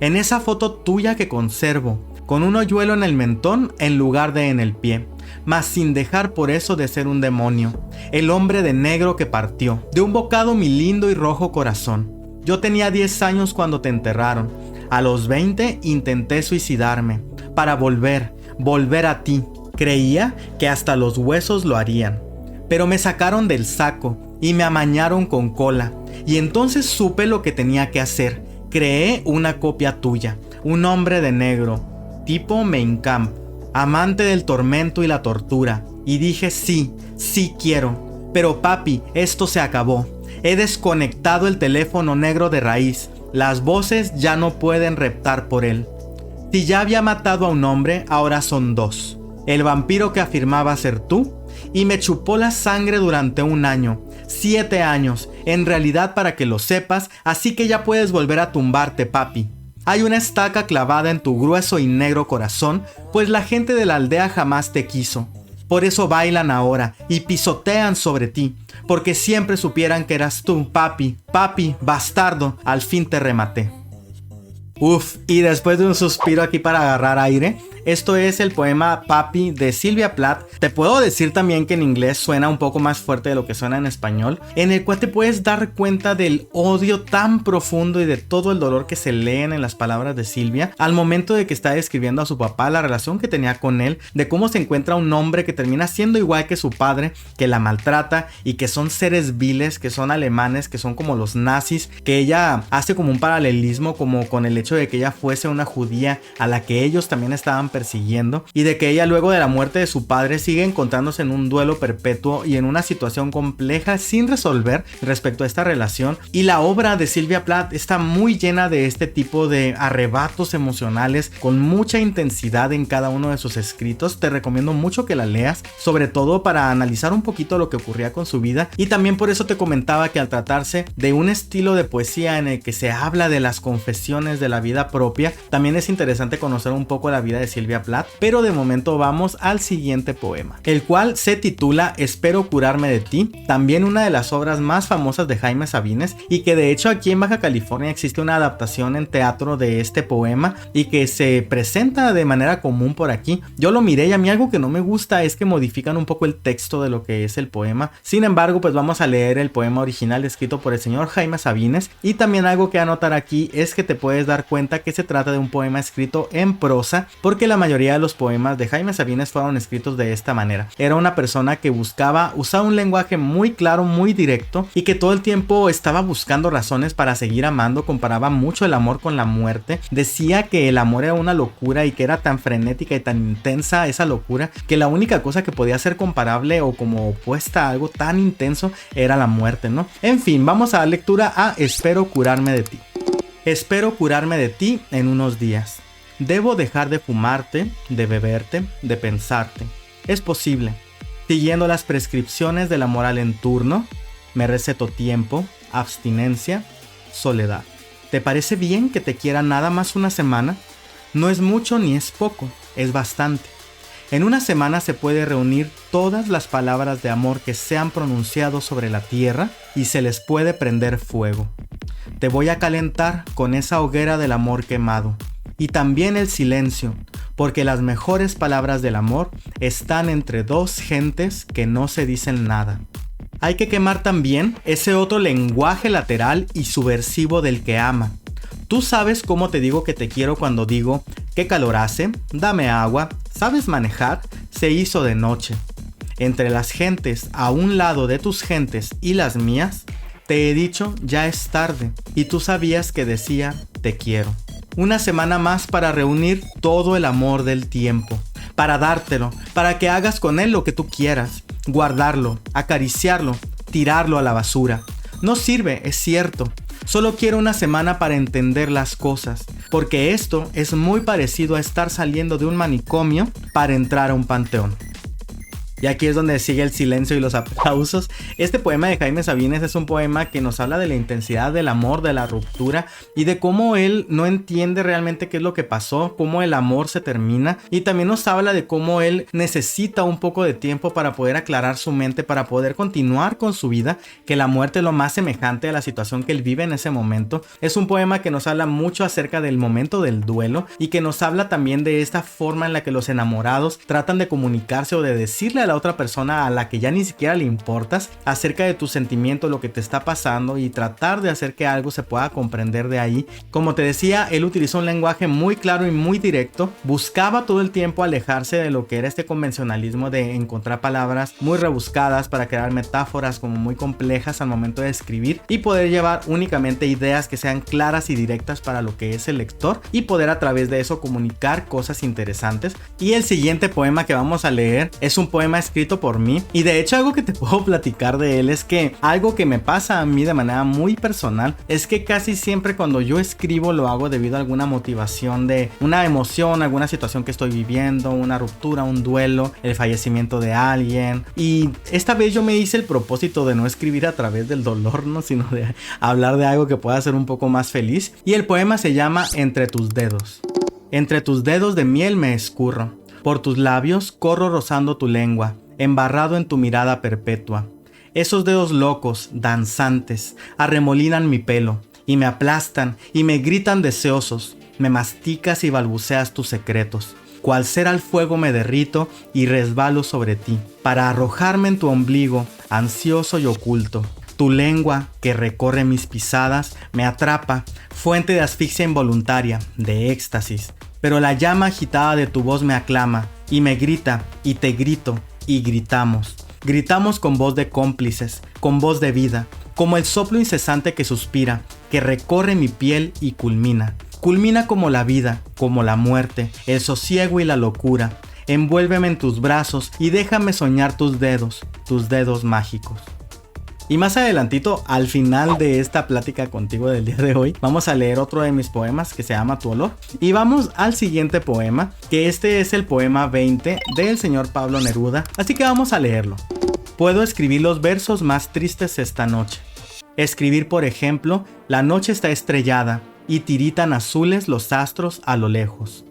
En esa foto tuya que conservo, con un hoyuelo en el mentón en lugar de en el pie, mas sin dejar por eso de ser un demonio, el hombre de negro que partió, de un bocado mi lindo y rojo corazón. Yo tenía 10 años cuando te enterraron. A los 20 intenté suicidarme, para volver a ti. Creía que hasta los huesos lo harían. Pero me sacaron del saco y me amañaron con cola. Y entonces supe lo que tenía que hacer. Creé una copia tuya, un hombre de negro, tipo Mein Kampf, amante del tormento y la tortura. Y dije sí quiero. Pero papi, esto se acabó. He desconectado el teléfono negro de raíz. Las voces ya no pueden reptar por él. Si ya había matado a un hombre, ahora son 2. El vampiro que afirmaba ser tú, y me chupó la sangre durante 1 año, 7 años, en realidad para que lo sepas, así que ya puedes volver a tumbarte, papi. Hay una estaca clavada en tu grueso y negro corazón, pues la gente de la aldea jamás te quiso. Por eso bailan ahora y pisotean sobre ti, porque siempre supieran que eras tú, papi, bastardo, al fin te rematé. Uf, y después de un suspiro aquí para agarrar aire, esto es el poema Papi de Sylvia Plath. Te puedo decir también que en inglés suena un poco más fuerte de lo que suena en español, en el cual te puedes dar cuenta del odio tan profundo y de todo el dolor que se leen en las palabras de Sylvia al momento de que está describiendo a su papá, la relación que tenía con él, de cómo se encuentra un hombre que termina siendo igual que su padre, que la maltrata y que son seres viles, que son alemanes, que son como los nazis, que ella hace como un paralelismo como con el hecho de que ella fuese una judía a la que ellos también estaban persiguiendo, y de que ella luego de la muerte de su padre sigue encontrándose en un duelo perpetuo y en una situación compleja sin resolver respecto a esta relación. Y la obra de Sylvia Plath está muy llena de este tipo de arrebatos emocionales con mucha intensidad en cada uno de sus escritos. Te recomiendo mucho que la leas, sobre todo para analizar un poquito lo que ocurría con su vida, y también por eso te comentaba que al tratarse de un estilo de poesía en el que se habla de las confesiones de la vida propia, también es interesante conocer un poco la vida de Sylvia Plath. Pero de momento vamos al siguiente poema, el cual se titula Espero curarme de ti, también una de las obras más famosas de Jaime Sabines, y que de hecho aquí en Baja California existe una adaptación en teatro de este poema y que se presenta de manera común por aquí. Yo lo miré y a mí algo que no me gusta es que modifican un poco el texto de lo que es el poema. Sin embargo, pues vamos a leer el poema original escrito por el señor Jaime Sabines. Y también algo que anotar aquí es que te puedes dar cuenta que se trata de un poema escrito en prosa, porque la mayoría de los poemas de Jaime Sabines fueron escritos de esta manera. Era una persona que buscaba usar un lenguaje muy claro, muy directo, y que todo el tiempo estaba buscando razones para seguir amando. Comparaba mucho el amor con la muerte. Decía que el amor era una locura y que era tan frenética y tan intensa esa locura que la única cosa que podía ser comparable o como opuesta a algo tan intenso era la muerte, ¿no? En fin, vamos a dar lectura a Espero curarme de ti. Espero curarme de ti en unos días. Debo dejar de fumarte, de beberte, de pensarte. Es posible. Siguiendo las prescripciones de la moral en turno, me receto tiempo, abstinencia, soledad. ¿Te parece bien que te quiera nada más una semana? No es mucho ni es poco, es bastante. En una semana se puede reunir todas las palabras de amor que se han pronunciado sobre la tierra y se les puede prender fuego. Te voy a calentar con esa hoguera del amor quemado. Y también el silencio, porque las mejores palabras del amor están entre dos gentes que no se dicen nada. Hay que quemar también ese otro lenguaje lateral y subversivo del que ama. Tú sabes cómo te digo que te quiero cuando digo, ¿qué calor hace? Dame agua. ¿Sabes manejar? Se hizo de noche. Entre las gentes, a un lado de tus gentes y las mías, te he dicho, ya es tarde, y tú sabías que decía, te quiero. Una semana más para reunir todo el amor del tiempo, para dártelo, para que hagas con él lo que tú quieras, guardarlo, acariciarlo, tirarlo a la basura. No sirve, es cierto. Solo quiero una semana para entender las cosas, porque esto es muy parecido a estar saliendo de un manicomio para entrar a un panteón. Y aquí es donde sigue el silencio y los aplausos. Este poema de Jaime Sabines es un poema que nos habla de la intensidad del amor, de la ruptura y de cómo él no entiende realmente qué es lo que pasó, cómo el amor se termina, y también nos habla de cómo él necesita un poco de tiempo para poder aclarar su mente, para poder continuar con su vida, que la muerte es lo más semejante a la situación que él vive en ese momento. Es un poema que nos habla mucho acerca del momento del duelo y que nos habla también de esta forma en la que los enamorados tratan de comunicarse o de decirle a la otra persona a la que ya ni siquiera le importas acerca de tu sentimiento, lo que te está pasando, y tratar de hacer que algo se pueda comprender de ahí. Como te decía, él utilizó un lenguaje muy claro y muy directo, buscaba todo el tiempo alejarse de lo que era este convencionalismo de encontrar palabras muy rebuscadas para crear metáforas como muy complejas al momento de escribir y poder llevar únicamente ideas que sean claras y directas para lo que es el lector y poder a través de eso comunicar cosas interesantes. Y el siguiente poema que vamos a leer es un poema escrito por mí, y de hecho algo que te puedo platicar de él es que algo que me pasa a mí de manera muy personal es que casi siempre cuando yo escribo lo hago debido a alguna motivación de una emoción, alguna situación que estoy viviendo, una ruptura, un duelo, el fallecimiento de alguien. Y esta vez yo me hice el propósito de no escribir a través del dolor, ¿no? Sino de hablar de algo que pueda ser un poco más feliz, y el poema se llama Entre tus dedos. Entre tus dedos de miel me escurro, por tus labios corro rozando tu lengua, embarrado en tu mirada perpetua. Esos dedos locos, danzantes, arremolinan mi pelo, y me aplastan, y me gritan deseosos. Me masticas y balbuceas tus secretos. Cual cera al fuego me derrito y resbalo sobre ti, para arrojarme en tu ombligo, ansioso y oculto. Tu lengua, que recorre mis pisadas, me atrapa, fuente de asfixia involuntaria, de éxtasis. Pero la llama agitada de tu voz me aclama, y me grita, y te grito, y gritamos. Gritamos con voz de cómplices, con voz de vida, como el soplo incesante que suspira, que recorre mi piel y culmina. Culmina como la vida, como la muerte, el sosiego y la locura. Envuélveme en tus brazos y déjame soñar tus dedos mágicos. Y más adelantito, al final de esta plática contigo del día de hoy, vamos a leer otro de mis poemas que se llama Tu olor. Y vamos al siguiente poema, que este es el poema 20 del señor Pablo Neruda, así que vamos a leerlo. Puedo escribir los versos más tristes esta noche. Escribir, por ejemplo, la noche está estrellada y tiritan azules los astros a lo lejos.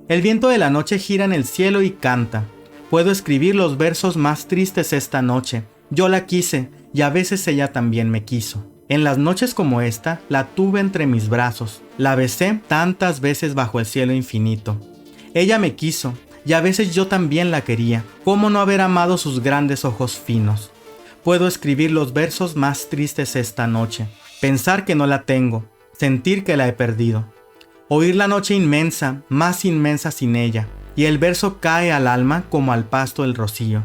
El viento de la noche gira en el cielo y canta. Puedo escribir los versos más tristes esta noche. Yo la quise, y a veces ella también me quiso. En las noches como esta, la tuve entre mis brazos, la besé tantas veces bajo el cielo infinito. Ella me quiso, y a veces yo también la quería. ¿Cómo no haber amado sus grandes ojos finos? Puedo escribir los versos más tristes esta noche, pensar que no la tengo, sentir que la he perdido. Oír la noche inmensa, más inmensa sin ella, y el verso cae al alma como al pasto el rocío.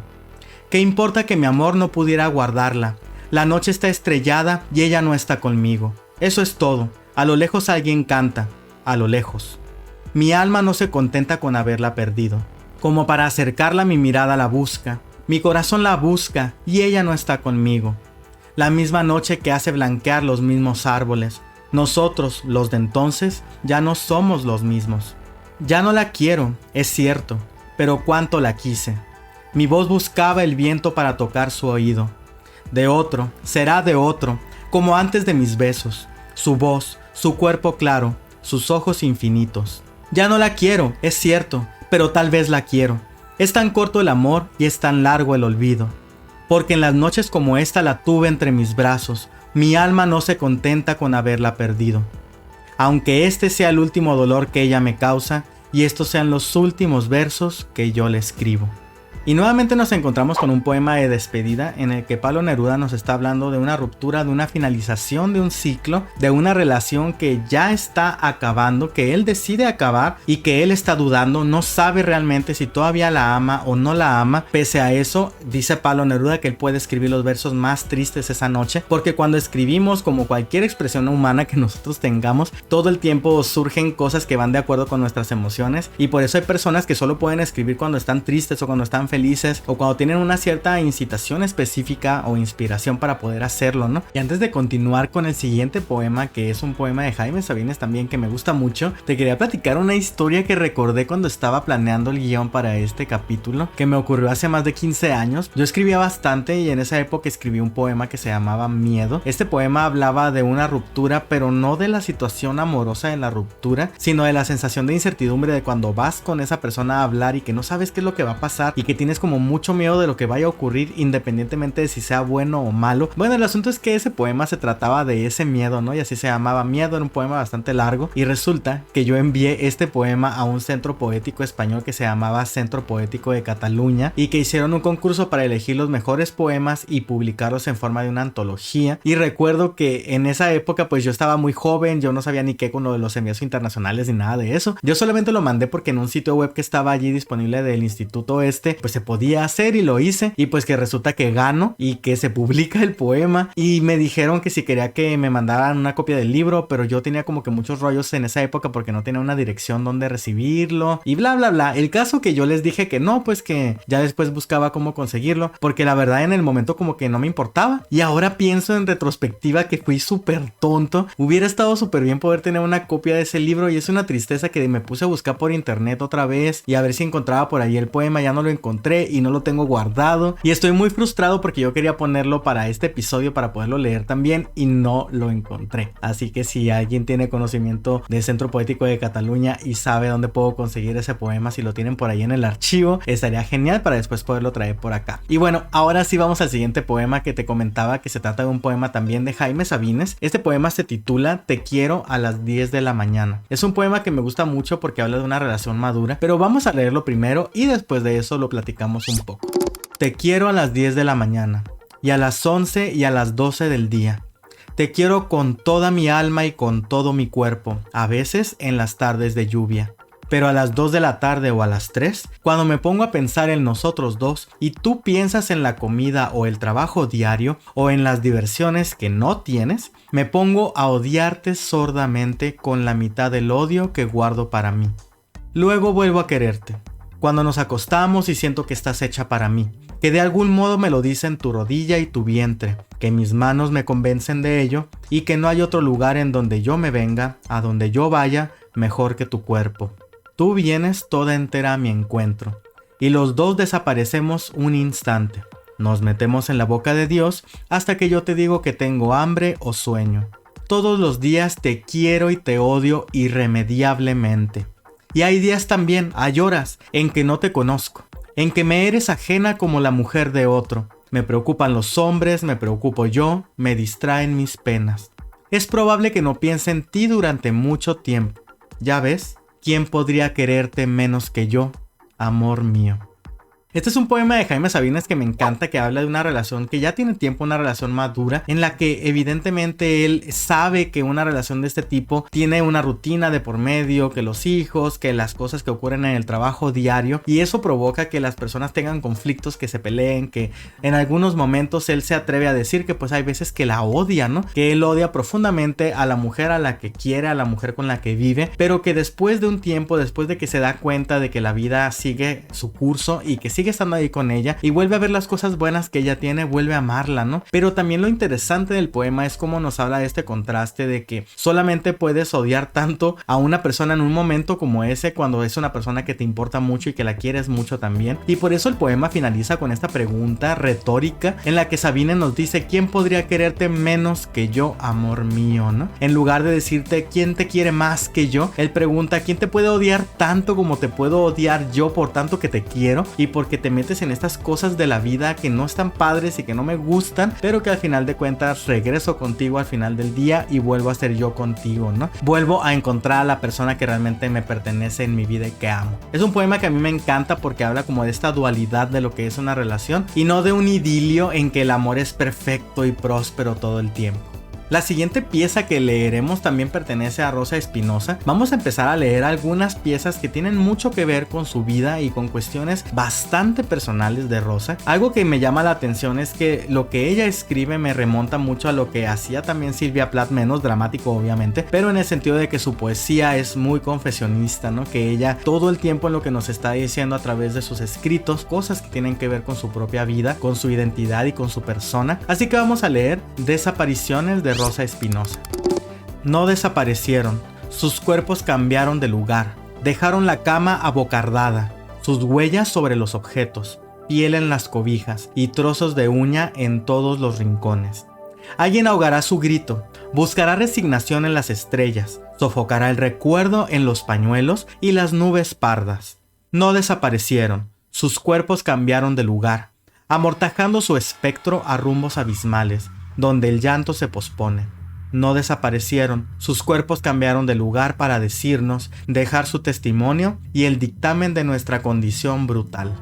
¿Qué importa que mi amor no pudiera guardarla? La noche está estrellada y ella no está conmigo. Eso es todo. A lo lejos alguien canta. A lo lejos. Mi alma no se contenta con haberla perdido. Como para acercarla mi mirada la busca. Mi corazón la busca y ella no está conmigo. La misma noche que hace blanquear los mismos árboles. Nosotros, los de entonces, ya no somos los mismos. Ya no la quiero, es cierto, pero cuánto la quise. Mi voz buscaba el viento para tocar su oído. De otro, será de otro, como antes de mis besos, su voz, su cuerpo claro, sus ojos infinitos. Ya no la quiero, es cierto, pero tal vez la quiero. Es tan corto el amor y es tan largo el olvido. Porque en las noches como esta la tuve entre mis brazos, mi alma no se contenta con haberla perdido. Aunque este sea el último dolor que ella me causa y estos sean los últimos versos que yo le escribo. Y nuevamente nos encontramos con un poema de despedida en el que Pablo Neruda nos está hablando de una ruptura, de una finalización de un ciclo, de una relación que ya está acabando, que él decide acabar y que él está dudando, no sabe realmente si todavía la ama o no la ama. Pese a eso, dice Pablo Neruda que él puede escribir los versos más tristes esa noche, porque cuando escribimos, como cualquier expresión humana que nosotros tengamos, todo el tiempo surgen cosas que van de acuerdo con nuestras emociones, y por eso hay personas que solo pueden escribir cuando están tristes o cuando están felices o cuando tienen una cierta incitación específica o inspiración para poder hacerlo, ¿no? Y antes de continuar con el siguiente poema, que es un poema de Jaime Sabines también que me gusta mucho, te quería platicar una historia que recordé cuando estaba planeando el guión para este capítulo, que me ocurrió hace más de 15 años. Yo escribía bastante y en esa época escribí un poema que se llamaba Miedo. Este poema hablaba de una ruptura, pero no de la situación amorosa de la ruptura, sino de la sensación de incertidumbre de cuando vas con esa persona a hablar y que no sabes qué es lo que va a pasar y que tienes como mucho miedo de lo que vaya a ocurrir independientemente de si sea bueno o malo. Bueno, el asunto es que ese poema se trataba de ese miedo, ¿no? Y así se llamaba Miedo, era un poema bastante largo y resulta que yo envié este poema a un centro poético español que se llamaba Centro Poético de Cataluña y que hicieron un concurso para elegir los mejores poemas y publicarlos en forma de una antología. Y recuerdo que en esa época pues yo estaba muy joven, yo no sabía ni qué con lo de los envíos internacionales ni nada de eso. Yo solamente lo mandé porque en un sitio web que estaba allí disponible del instituto pues se podía hacer y lo hice, y pues que resulta que gano y que se publica el poema y me dijeron que si quería que me mandaran una copia del libro, pero yo tenía como que muchos rollos en esa época porque no tenía una dirección donde recibirlo y bla bla bla. El caso que yo les dije que no, pues que ya después buscaba cómo conseguirlo, porque la verdad en el momento como que no me importaba, y ahora pienso en retrospectiva que fui súper tonto. Hubiera estado súper bien poder tener una copia de ese libro y es una tristeza que me puse a buscar por internet otra vez y a ver si encontraba por ahí el poema. Ya no lo encontré y no lo tengo guardado y estoy muy frustrado porque yo quería ponerlo para este episodio para poderlo leer también y no lo encontré. Así que si alguien tiene conocimiento del Centro Poético de Cataluña y sabe dónde puedo conseguir ese poema, si lo tienen por ahí en el archivo, estaría genial para después poderlo traer por acá. Y bueno, ahora sí vamos al siguiente poema que te comentaba, que se trata de un poema también de Jaime Sabines. Este poema se titula Te quiero a las 10 de la mañana. Es un poema que me gusta mucho porque habla de una relación madura, pero vamos a leerlo primero y después de eso lo platicamos un poco. Te quiero a las 10 de la mañana, y a las 11 y a las 12 del día. Te quiero con toda mi alma y con todo mi cuerpo, a veces en las tardes de lluvia. Pero a las 2 de la tarde o a las 3, cuando me pongo a pensar en nosotros dos y tú piensas en la comida o el trabajo diario o en las diversiones que no tienes, me pongo a odiarte sordamente con la mitad del odio que guardo para mí. Luego vuelvo a quererte, cuando nos acostamos y siento que estás hecha para mí, que de algún modo me lo dicen tu rodilla y tu vientre, que mis manos me convencen de ello y que no hay otro lugar en donde yo me venga, a donde yo vaya, mejor que tu cuerpo. Tú vienes toda entera a mi encuentro y los dos desaparecemos un instante. Nos metemos en la boca de Dios hasta que yo te digo que tengo hambre o sueño. Todos los días te quiero y te odio irremediablemente. Y hay días también, hay horas, en que no te conozco, en que me eres ajena como la mujer de otro. Me preocupan los hombres, me preocupo yo, me distraen mis penas. Es probable que no piense en ti durante mucho tiempo. Ya ves, ¿quién podría quererte menos que yo, amor mío? Este es un poema de Jaime Sabines que me encanta, que habla de una relación que ya tiene tiempo, una relación madura, en la que evidentemente él sabe que una relación de este tipo tiene una rutina de por medio, que los hijos, que las cosas que ocurren en el trabajo diario, y eso provoca que las personas tengan conflictos, que se peleen, que en algunos momentos él se atreve a decir que pues hay veces que la odia, ¿no? Que él odia profundamente a la mujer a la que quiere, a la mujer con la que vive, pero que después de un tiempo, después de que se da cuenta de que la vida sigue su curso y que sigue sigue estando ahí con ella y vuelve a ver las cosas buenas que ella tiene, vuelve a amarla, ¿no? Pero también lo interesante del poema es cómo nos habla de este contraste de que solamente puedes odiar tanto a una persona en un momento como ese cuando es una persona que te importa mucho y que la quieres mucho también. Y por eso el poema finaliza con esta pregunta retórica en la que Sabine nos dice: ¿quién podría quererte menos que yo, amor mío? ¿No? En lugar de decirte ¿quién te quiere más que yo?, él pregunta: ¿quién te puede odiar tanto como te puedo odiar yo por tanto que te quiero y porque te metes en estas cosas de la vida que no están padres y que no me gustan, pero que al final de cuentas regreso contigo al final del día y vuelvo a ser yo contigo, ¿no? Vuelvo a encontrar a la persona que realmente me pertenece en mi vida y que amo. Es un poema que a mí me encanta porque habla como de esta dualidad de lo que es una relación y no de un idilio en que el amor es perfecto y próspero todo el tiempo. La siguiente pieza que leeremos también pertenece a Rosa Espinosa. Vamos a empezar a leer algunas piezas que tienen mucho que ver con su vida y con cuestiones bastante personales de Rosa. Algo que me llama la atención es que lo que ella escribe me remonta mucho a lo que hacía también Silvia Plath, menos dramático obviamente, pero en el sentido de que su poesía es muy confesionista, ¿no? Que ella todo el tiempo en lo que nos está diciendo a través de sus escritos, cosas que tienen que ver con su propia vida, con su identidad y con su persona. Así que vamos a leer Desapariciones de Rosa Espinosa. No desaparecieron, sus cuerpos cambiaron de lugar, dejaron la cama abocardada, sus huellas sobre los objetos, piel en las cobijas y trozos de uña en todos los rincones. Alguien ahogará su grito, buscará resignación en las estrellas, sofocará el recuerdo en los pañuelos y las nubes pardas. No desaparecieron, sus cuerpos cambiaron de lugar, amortajando su espectro a rumbos abismales, donde el llanto se pospone. No desaparecieron, sus cuerpos cambiaron de lugar para decirnos, dejar su testimonio y el dictamen de nuestra condición brutal.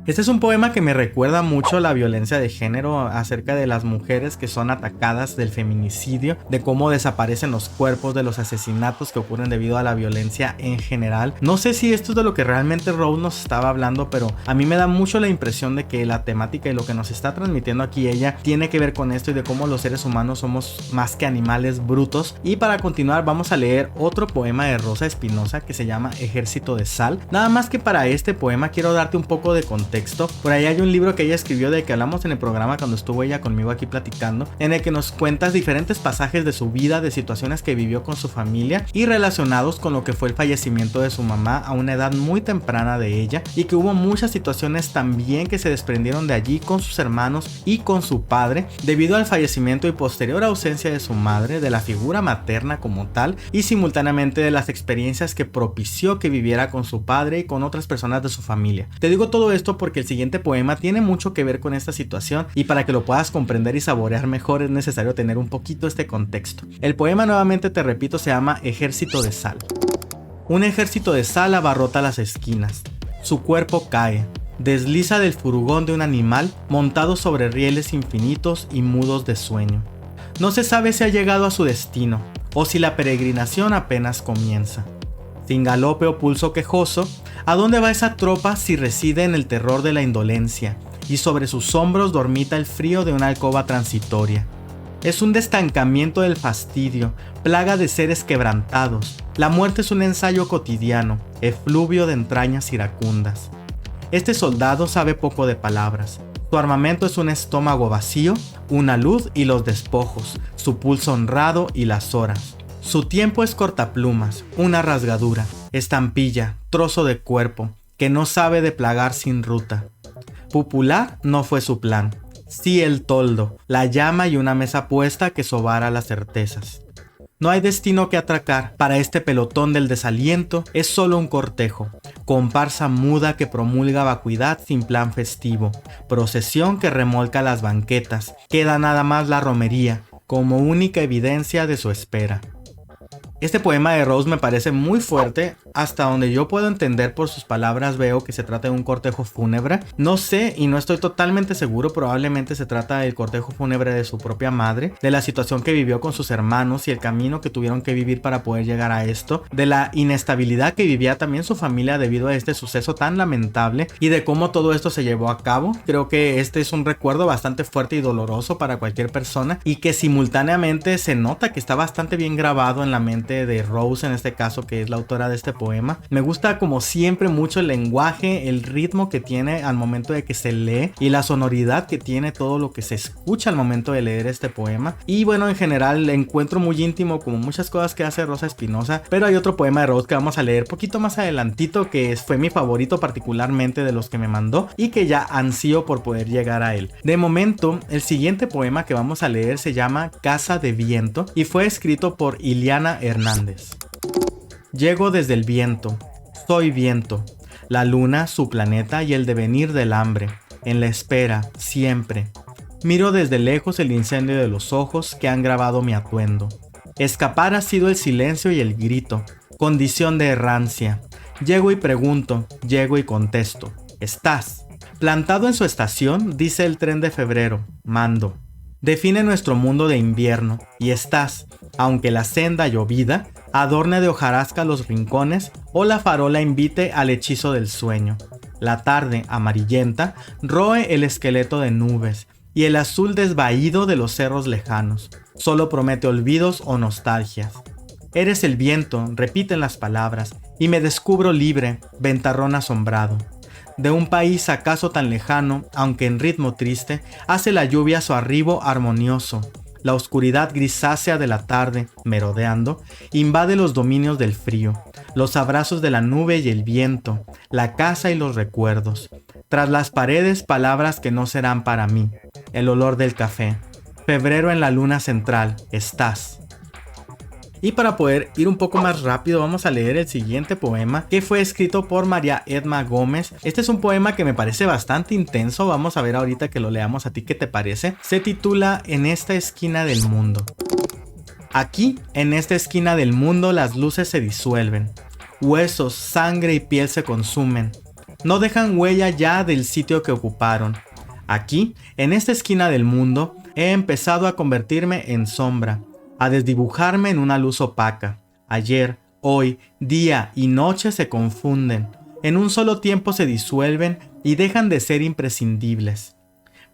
Este es un poema que me recuerda mucho la violencia de género acerca de las mujeres que son atacadas del feminicidio, de cómo desaparecen los cuerpos, de los asesinatos que ocurren debido a la violencia en general. No sé si esto es de lo que realmente Rose nos estaba hablando, pero a mí me da mucho la impresión de que la temática y lo que nos está transmitiendo aquí ella tiene que ver con esto y de cómo los seres humanos somos más que animales brutos. Y para continuar vamos a leer otro poema de Rosa Espinosa que se llama Ejército de Sal. Nada más que para este poema quiero darte un poco de contexto. Por ahí hay un libro que ella escribió de que hablamos en el programa cuando estuvo ella conmigo aquí platicando, en el que nos cuentas diferentes pasajes de su vida, de situaciones que vivió con su familia y relacionados con lo que fue el fallecimiento de su mamá a una edad muy temprana de ella, y que hubo muchas situaciones también que se desprendieron de allí con sus hermanos y con su padre debido al fallecimiento y posterior ausencia de su madre, de la figura materna como tal, y simultáneamente de las experiencias que propició que viviera con su padre y con otras personas de su familia. Te digo todo esto porque el siguiente poema tiene mucho que ver con esta situación y para que lo puedas comprender y saborear mejor es necesario tener un poquito este contexto. El poema, nuevamente te repito, se llama Ejército de Sal. Un ejército de sal abarrota las esquinas. Su cuerpo cae, desliza del furgón de un animal montado sobre rieles infinitos y mudos de sueño. No se sabe si ha llegado a su destino o si la peregrinación apenas comienza. Sin galope o pulso quejoso, ¿a dónde va esa tropa si reside en el terror de la indolencia y sobre sus hombros dormita el frío de una alcoba transitoria? Es un destancamiento del fastidio, plaga de seres quebrantados. La muerte es un ensayo cotidiano, efluvio de entrañas iracundas. Este soldado sabe poco de palabras. Su armamento es un estómago vacío, una luz y los despojos, su pulso honrado y las horas. Su tiempo es cortaplumas, una rasgadura, estampilla, trozo de cuerpo, que no sabe de plagar sin ruta. Pupular no fue su plan, sí el toldo, la llama y una mesa puesta que sobara las certezas. No hay destino que atracar, para este pelotón del desaliento es solo un cortejo, comparsa muda que promulga vacuidad sin plan festivo, procesión que remolca las banquetas, queda nada más la romería, como única evidencia de su espera. Este poema de Rose me parece muy fuerte, hasta donde yo puedo entender por sus palabras veo que se trata de un cortejo fúnebre. No sé y no estoy totalmente seguro, probablemente se trata del cortejo fúnebre de su propia madre, de la situación que vivió con sus hermanos y el camino que tuvieron que vivir para poder llegar a esto, de la inestabilidad que vivía también su familia debido a este suceso tan lamentable y de cómo todo esto se llevó a cabo. Creo que este es un recuerdo bastante fuerte y doloroso para cualquier persona y que simultáneamente se nota que está bastante bien grabado en la mente de Rose, en este caso, que es la autora de este poema. Me gusta como siempre mucho el lenguaje, el ritmo que tiene al momento de que se lee y la sonoridad que tiene todo lo que se escucha al momento de leer este poema. Y bueno, en general le encuentro muy íntimo como muchas cosas que hace Rosa Espinosa, pero hay otro poema de Rose que vamos a leer poquito más adelantito, que fue mi favorito particularmente de los que me mandó y que ya ansío por poder llegar a él. De momento, el siguiente poema que vamos a leer se llama Casa de Viento y fue escrito por Iliana Hernández. Llego desde el viento, soy viento, la luna, su planeta y el devenir del hambre, en la espera, siempre. Miro desde lejos el incendio de los ojos que han grabado mi atuendo. Escapar ha sido el silencio y el grito, condición de errancia. Llego y pregunto, llego y contesto. ¿Estás? Plantado en su estación, dice el tren de febrero, mando. Define nuestro mundo de invierno, y estás, aunque la senda llovida adorne de hojarasca los rincones o la farola invite al hechizo del sueño. La tarde, amarillenta, roe el esqueleto de nubes y el azul desvaído de los cerros lejanos. Solo promete olvidos o nostalgias. Eres el viento, repiten las palabras, y me descubro libre, ventarrón asombrado. De un país acaso tan lejano, aunque en ritmo triste, hace la lluvia su arribo armonioso. La oscuridad grisácea de la tarde, merodeando, invade los dominios del frío, los abrazos de la nube y el viento, la casa y los recuerdos. Tras las paredes, palabras que no serán para mí. El olor del café. Febrero en la luna central, estás. Y para poder ir un poco más rápido vamos a leer el siguiente poema que fue escrito por María Edma Gómez. Este es un poema que me parece bastante intenso, vamos a ver ahorita que lo leamos a ti qué te parece. Se titula En esta esquina del mundo. Aquí, en esta esquina del mundo, las luces se disuelven. Huesos, sangre y piel se consumen. No dejan huella ya del sitio que ocuparon. Aquí, en esta esquina del mundo, he empezado a convertirme en sombra, a desdibujarme en una luz opaca. Ayer, hoy, día y noche se confunden. En un solo tiempo se disuelven y dejan de ser imprescindibles.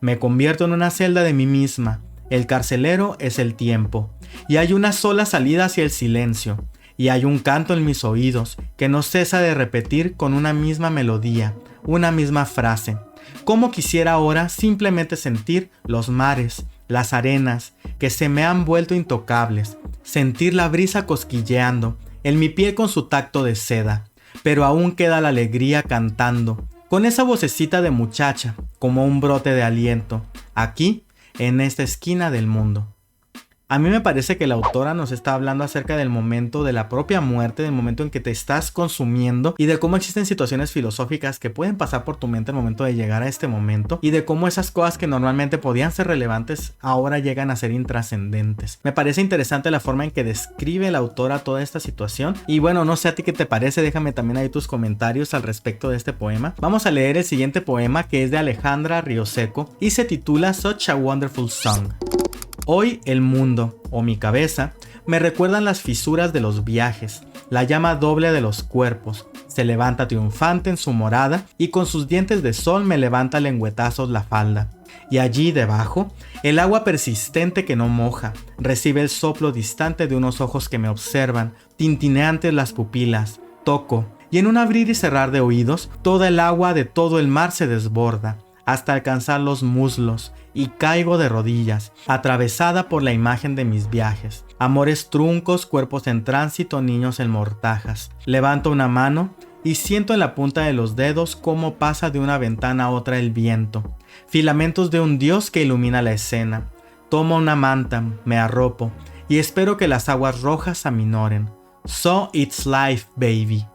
Me convierto en una celda de mí misma. El carcelero es el tiempo. Y hay una sola salida hacia el silencio. Y hay un canto en mis oídos que no cesa de repetir con una misma melodía, una misma frase. Cómo quisiera ahora simplemente sentir los mares, las arenas, que se me han vuelto intocables, sentir la brisa cosquilleando, en mi piel con su tacto de seda, pero aún queda la alegría cantando, con esa vocecita de muchacha, como un brote de aliento, aquí, en esta esquina del mundo. A mí me parece que la autora nos está hablando acerca del momento de la propia muerte, del momento en que te estás consumiendo y de cómo existen situaciones filosóficas que pueden pasar por tu mente al momento de llegar a este momento y de cómo esas cosas que normalmente podían ser relevantes ahora llegan a ser intrascendentes. Me parece interesante la forma en que describe la autora toda esta situación y bueno, no sé a ti qué te parece, déjame también ahí tus comentarios al respecto de este poema. Vamos a leer el siguiente poema que es de Alejandra Rioseco y se titula Such a Wonderful Song. Hoy el mundo, o mi cabeza, me recuerdan las fisuras de los viajes, la llama doble de los cuerpos, se levanta triunfante en su morada y con sus dientes de sol me levanta lengüetazos la falda. Y allí debajo, el agua persistente que no moja, recibe el soplo distante de unos ojos que me observan, tintineantes las pupilas, toco, y en un abrir y cerrar de oídos, toda el agua de todo el mar se desborda, hasta alcanzar los muslos, y caigo de rodillas, atravesada por la imagen de mis viajes. Amores truncos, cuerpos en tránsito, niños en mortajas. Levanto una mano y siento en la punta de los dedos cómo pasa de una ventana a otra el viento. Filamentos de un dios que ilumina la escena. Tomo una manta, me arropo y espero que las aguas rojas aminoren. So it's life, baby.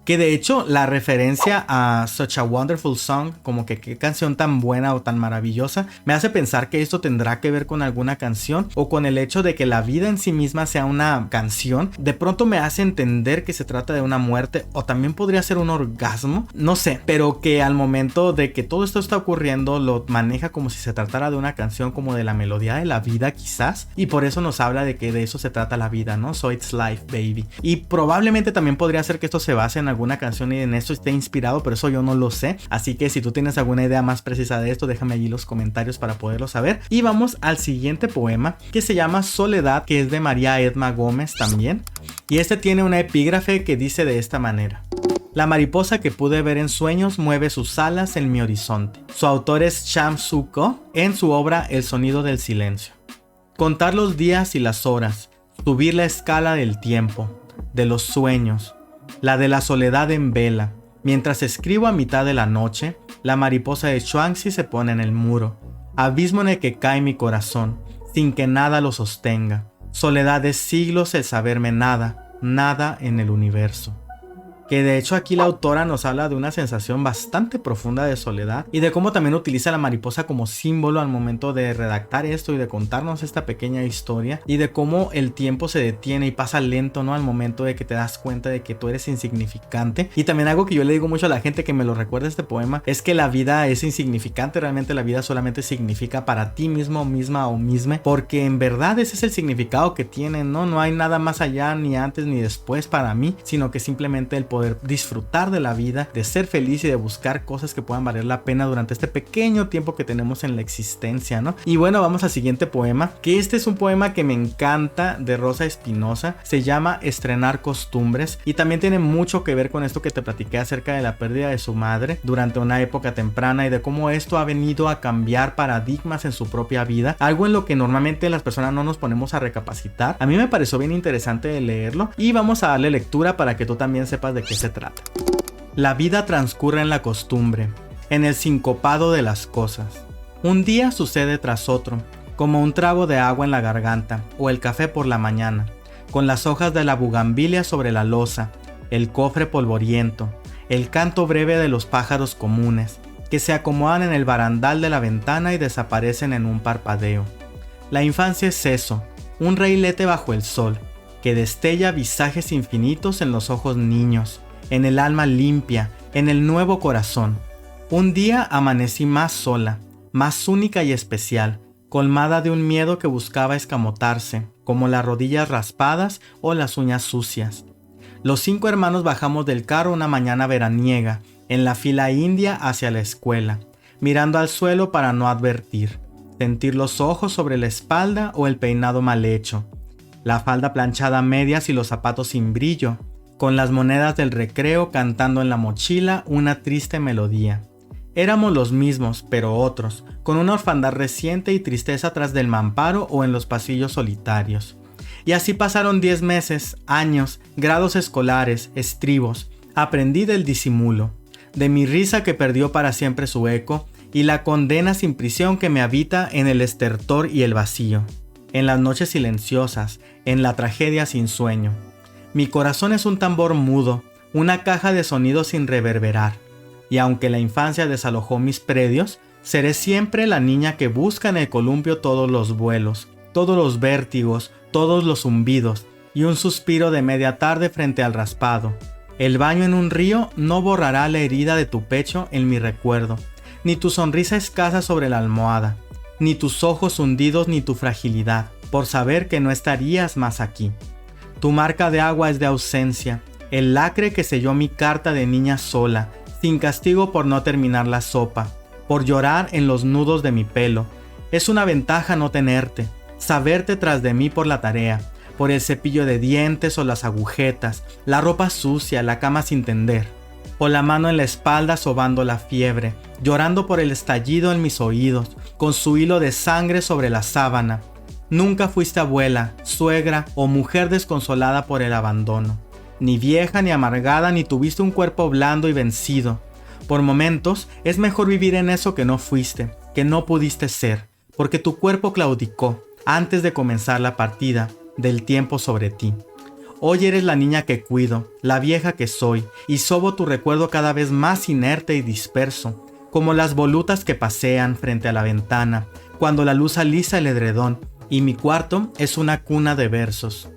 Que de hecho la referencia a Such a Wonderful Song, como que qué canción tan buena o tan maravillosa, me hace pensar que esto tendrá que ver con alguna canción o con el hecho de que la vida en sí misma sea una canción. De pronto me hace entender que se trata de una muerte o también podría ser un orgasmo, no sé, pero que al momento de que todo esto está ocurriendo lo maneja como si se tratara de una canción, como de la melodía de la vida quizás, y por eso nos habla de que de eso se trata la vida, ¿no? So it's life, baby. Y probablemente también podría ser que esto se base en alguna canción y en esto esté inspirado, pero eso yo no lo sé. Así que si tú tienes alguna idea más precisa de esto, déjame allí los comentarios para poderlo saber. Y vamos al siguiente poema, que se llama Soledad, que es de María Edma Gómez también. Y este tiene una epígrafe que dice de esta manera: la mariposa que pude ver en sueños mueve sus alas en mi horizonte. Su autor es Sham Soo-ko en su obra El sonido del silencio. Contar los días y las horas, subir la escala del tiempo, de los sueños, la de la soledad en vela. Mientras escribo a mitad de la noche, la mariposa de Chuangzi se pone en el muro, abismo en el que cae mi corazón, sin que nada lo sostenga. Soledad de siglos el saberme nada, nada en el universo. Que de hecho aquí la autora nos habla de una sensación bastante profunda de soledad y de cómo también utiliza la mariposa como símbolo al momento de redactar esto y de contarnos esta pequeña historia, y de cómo el tiempo se detiene y pasa lento, ¿no? Al momento de que te das cuenta de que tú eres insignificante. Y también algo que yo le digo mucho a la gente que me lo recuerda este poema es que la vida es insignificante, realmente la vida solamente significa para ti mismo, misma o misma, porque en verdad ese es el significado que tiene, ¿no? No hay nada más allá, ni antes ni después para mí, sino que simplemente el poder disfrutar de la vida, de ser feliz y de buscar cosas que puedan valer la pena durante este pequeño tiempo que tenemos en la existencia, ¿no? Y bueno, vamos al siguiente poema, que este es un poema que me encanta, de Rosa Espinosa. Se llama Estrenar Costumbres y también tiene mucho que ver con esto que te platiqué acerca de la pérdida de su madre durante una época temprana y de cómo esto ha venido a cambiar paradigmas en su propia vida, algo en lo que normalmente las personas no nos ponemos a recapacitar. A mí me pareció bien interesante de leerlo y vamos a darle lectura para que tú también sepas de qué se trata. La vida transcurre en la costumbre, en el sincopado de las cosas. Un día sucede tras otro, como un trago de agua en la garganta o el café por la mañana, con las hojas de la bugambilia sobre la loza, el cofre polvoriento, el canto breve de los pájaros comunes, que se acomodan en el barandal de la ventana y desaparecen en un parpadeo. La infancia es eso, un reilete bajo el sol, que destella visajes infinitos en los ojos niños, en el alma limpia, en el nuevo corazón. Un día amanecí más sola, más única y especial, colmada de un miedo que buscaba escamotarse, como las rodillas raspadas o las uñas sucias. Los 5 hermanos bajamos del carro una mañana veraniega, en la fila india hacia la escuela, mirando al suelo para no advertir, sentir los ojos sobre la espalda o el peinado mal hecho, la falda planchada a medias y los zapatos sin brillo, con las monedas del recreo cantando en la mochila una triste melodía. Éramos los mismos, pero otros, con una orfandad reciente y tristeza tras del mamparo o en los pasillos solitarios. Y así pasaron 10 meses, años, grados escolares, estribos. Aprendí del disimulo, de mi risa que perdió para siempre su eco, y la condena sin prisión que me habita en el estertor y el vacío, en las noches silenciosas, en la tragedia sin sueño. Mi corazón es un tambor mudo, una caja de sonidos sin reverberar, y aunque la infancia desalojó mis predios, seré siempre la niña que busca en el columpio todos los vuelos, todos los vértigos, todos los zumbidos, y un suspiro de media tarde frente al raspado. El baño en un río no borrará la herida de tu pecho en mi recuerdo, ni tu sonrisa escasa sobre la almohada, ni tus ojos hundidos ni tu fragilidad, por saber que no estarías más aquí. Tu marca de agua es de ausencia, el lacre que selló mi carta de niña sola, sin castigo por no terminar la sopa, por llorar en los nudos de mi pelo. Es una ventaja no tenerte, saberte tras de mí por la tarea, por el cepillo de dientes o las agujetas, la ropa sucia, la cama sin tender, o la mano en la espalda sobando la fiebre, llorando por el estallido en mis oídos, con su hilo de sangre sobre la sábana. Nunca fuiste abuela, suegra o mujer desconsolada por el abandono, ni vieja ni amargada, ni tuviste un cuerpo blando y vencido. Por momentos es mejor vivir en eso que no fuiste, que no pudiste ser, porque tu cuerpo claudicó antes de comenzar la partida del tiempo sobre ti. Hoy eres la niña que cuido, la vieja que soy, y sobo tu recuerdo cada vez más inerte y disperso, como las volutas que pasean frente a la ventana, cuando la luz alisa el edredón, y mi cuarto es una cuna de versos.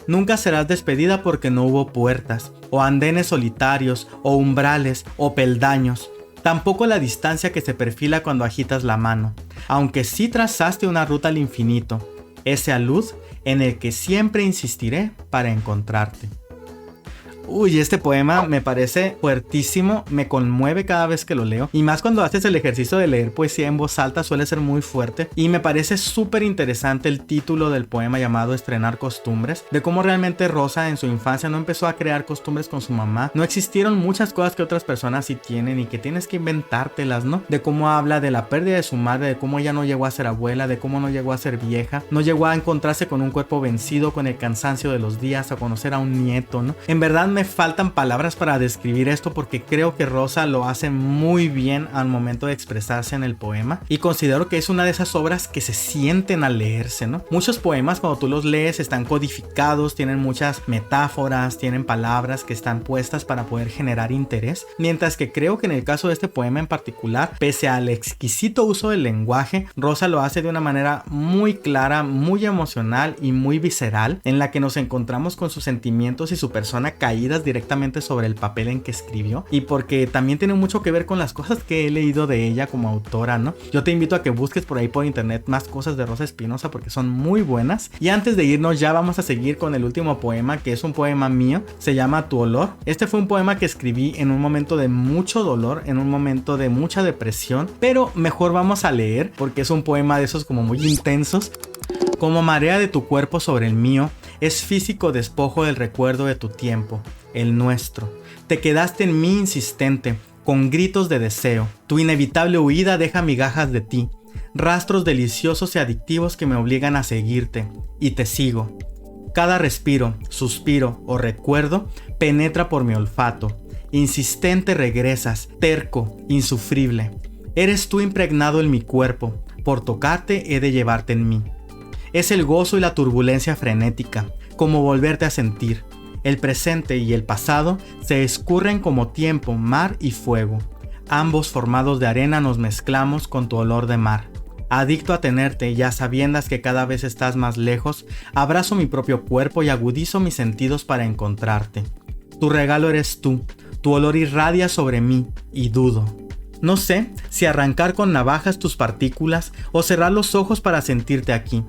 Nunca serás despedida porque no hubo puertas, o andenes solitarios, o umbrales, o peldaños. Tampoco la distancia que se perfila cuando agitas la mano, aunque sí trazaste una ruta al infinito, ese alud en el que siempre insistiré para encontrarte. Uy, este poema me parece fuertísimo, me conmueve cada vez que lo leo. Y más cuando haces el ejercicio de leer poesía en voz alta, suele ser muy fuerte. Y me parece súper interesante el título del poema llamado Estrenar Costumbres. De cómo realmente Rosa en su infancia no empezó a crear costumbres con su mamá. No existieron muchas cosas que otras personas sí tienen y que tienes que inventártelas, ¿no? De cómo habla de la pérdida de su madre, de cómo ella no llegó a ser abuela, de cómo no llegó a ser vieja. No llegó a encontrarse con un cuerpo vencido, con el cansancio de los días, a conocer a un nieto, ¿no? En verdad me faltan palabras para describir esto porque creo que Rosa lo hace muy bien al momento de expresarse en el poema y considero que es una de esas obras que se sienten al leerse, ¿no? Muchos poemas cuando tú los lees están codificados, tienen muchas metáforas, tienen palabras que están puestas para poder generar interés, mientras que creo que en el caso de este poema en particular, pese al exquisito uso del lenguaje, Rosa lo hace de una manera muy clara, muy emocional y muy visceral, en la que nos encontramos con sus sentimientos y su persona caídas directamente sobre el papel en que escribió, y porque también tiene mucho que ver con las cosas que he leído de ella como autora, ¿no? Yo te invito a que busques por ahí por internet más cosas de Rosa Espinosa porque son muy buenas. Y antes de irnos ya vamos a seguir con el último poema, que es un poema mío, se llama Tu Olor. Este fue un poema que escribí en un momento de mucho dolor, en un momento de mucha depresión, pero mejor vamos a leer porque es un poema de esos como muy intensos. Como marea de tu cuerpo sobre el mío, es físico despojo del recuerdo de tu tiempo, el nuestro. Te quedaste en mí insistente, con gritos de deseo. Tu inevitable huida deja migajas de ti, rastros deliciosos y adictivos que me obligan a seguirte, y te sigo. Cada respiro, suspiro o recuerdo penetra por mi olfato. Insistente regresas, terco, insufrible. Eres tú impregnado en mi cuerpo, por tocarte he de llevarte en mí. Es el gozo y la turbulencia frenética, como volverte a sentir. El presente y el pasado se escurren como tiempo, mar y fuego. Ambos formados de arena nos mezclamos con tu olor de mar. Adicto a tenerte y a sabiendas que cada vez estás más lejos, abrazo mi propio cuerpo y agudizo mis sentidos para encontrarte. Tu regalo eres tú, tu olor irradia sobre mí y dudo. No sé si arrancar con navajas tus partículas o cerrar los ojos para sentirte aquí.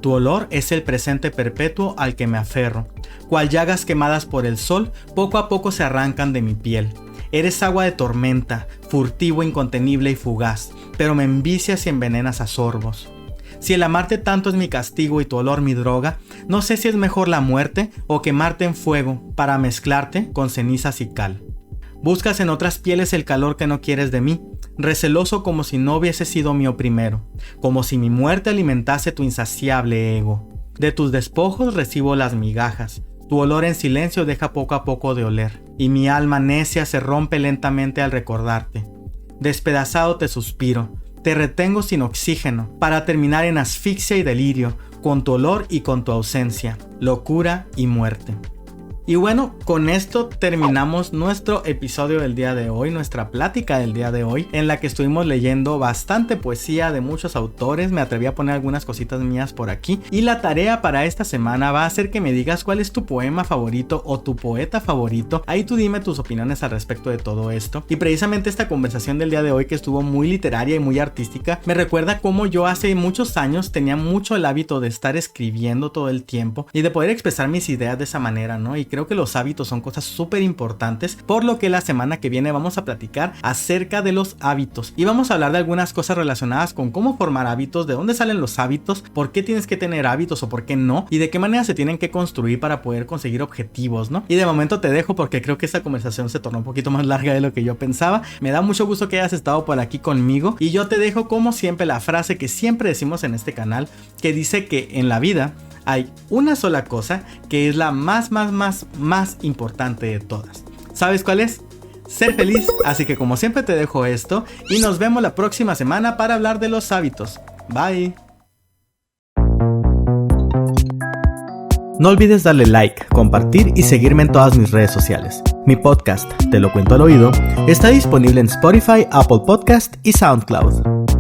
Tu olor es el presente perpetuo al que me aferro. Cual llagas quemadas por el sol, poco a poco se arrancan de mi piel. Eres agua de tormenta, furtivo, incontenible y fugaz, pero me envicias y envenenas a sorbos. Si el amarte tanto es mi castigo y tu olor mi droga, no sé si es mejor la muerte o quemarte en fuego para mezclarte con cenizas y cal. Buscas en otras pieles el calor que no quieres de mí, receloso como si no hubiese sido mío primero, como si mi muerte alimentase tu insaciable ego. De tus despojos recibo las migajas, tu olor en silencio deja poco a poco de oler, y mi alma necia se rompe lentamente al recordarte. Despedazado te suspiro, te retengo sin oxígeno, para terminar en asfixia y delirio, con tu olor y con tu ausencia, locura y muerte. Y bueno, con esto terminamos nuestro episodio del día de hoy, nuestra plática del día de hoy, en la que estuvimos leyendo bastante poesía de muchos autores. Me atreví a poner algunas cositas mías por aquí. Y la tarea para esta semana va a ser que me digas cuál es tu poema favorito o tu poeta favorito. Ahí tú dime tus opiniones al respecto de todo esto. Y precisamente esta conversación del día de hoy, que estuvo muy literaria y muy artística, me recuerda cómo yo hace muchos años tenía mucho el hábito de estar escribiendo todo el tiempo y de poder expresar mis ideas de esa manera, ¿no? Y creo que los hábitos son cosas súper importantes, por lo que la semana que viene vamos a platicar acerca de los hábitos y vamos a hablar de algunas cosas relacionadas con cómo formar hábitos, de dónde salen los hábitos, por qué tienes que tener hábitos o por qué no, y de qué manera se tienen que construir para poder conseguir objetivos, ¿no? Y de momento te dejo porque creo que esta conversación se tornó un poquito más larga de lo que yo pensaba. Me da mucho gusto que hayas estado por aquí conmigo y yo te dejo como siempre la frase que siempre decimos en este canal, que dice que en la vida hay una sola cosa que es la más importante de todas. ¿Sabes cuál es? Ser feliz. Así que como siempre te dejo esto y nos vemos la próxima semana para hablar de los hábitos. Bye. No olvides darle like, compartir y seguirme en todas mis redes sociales. Mi podcast, Te lo cuento al oído, está disponible en Spotify, Apple Podcast y SoundCloud.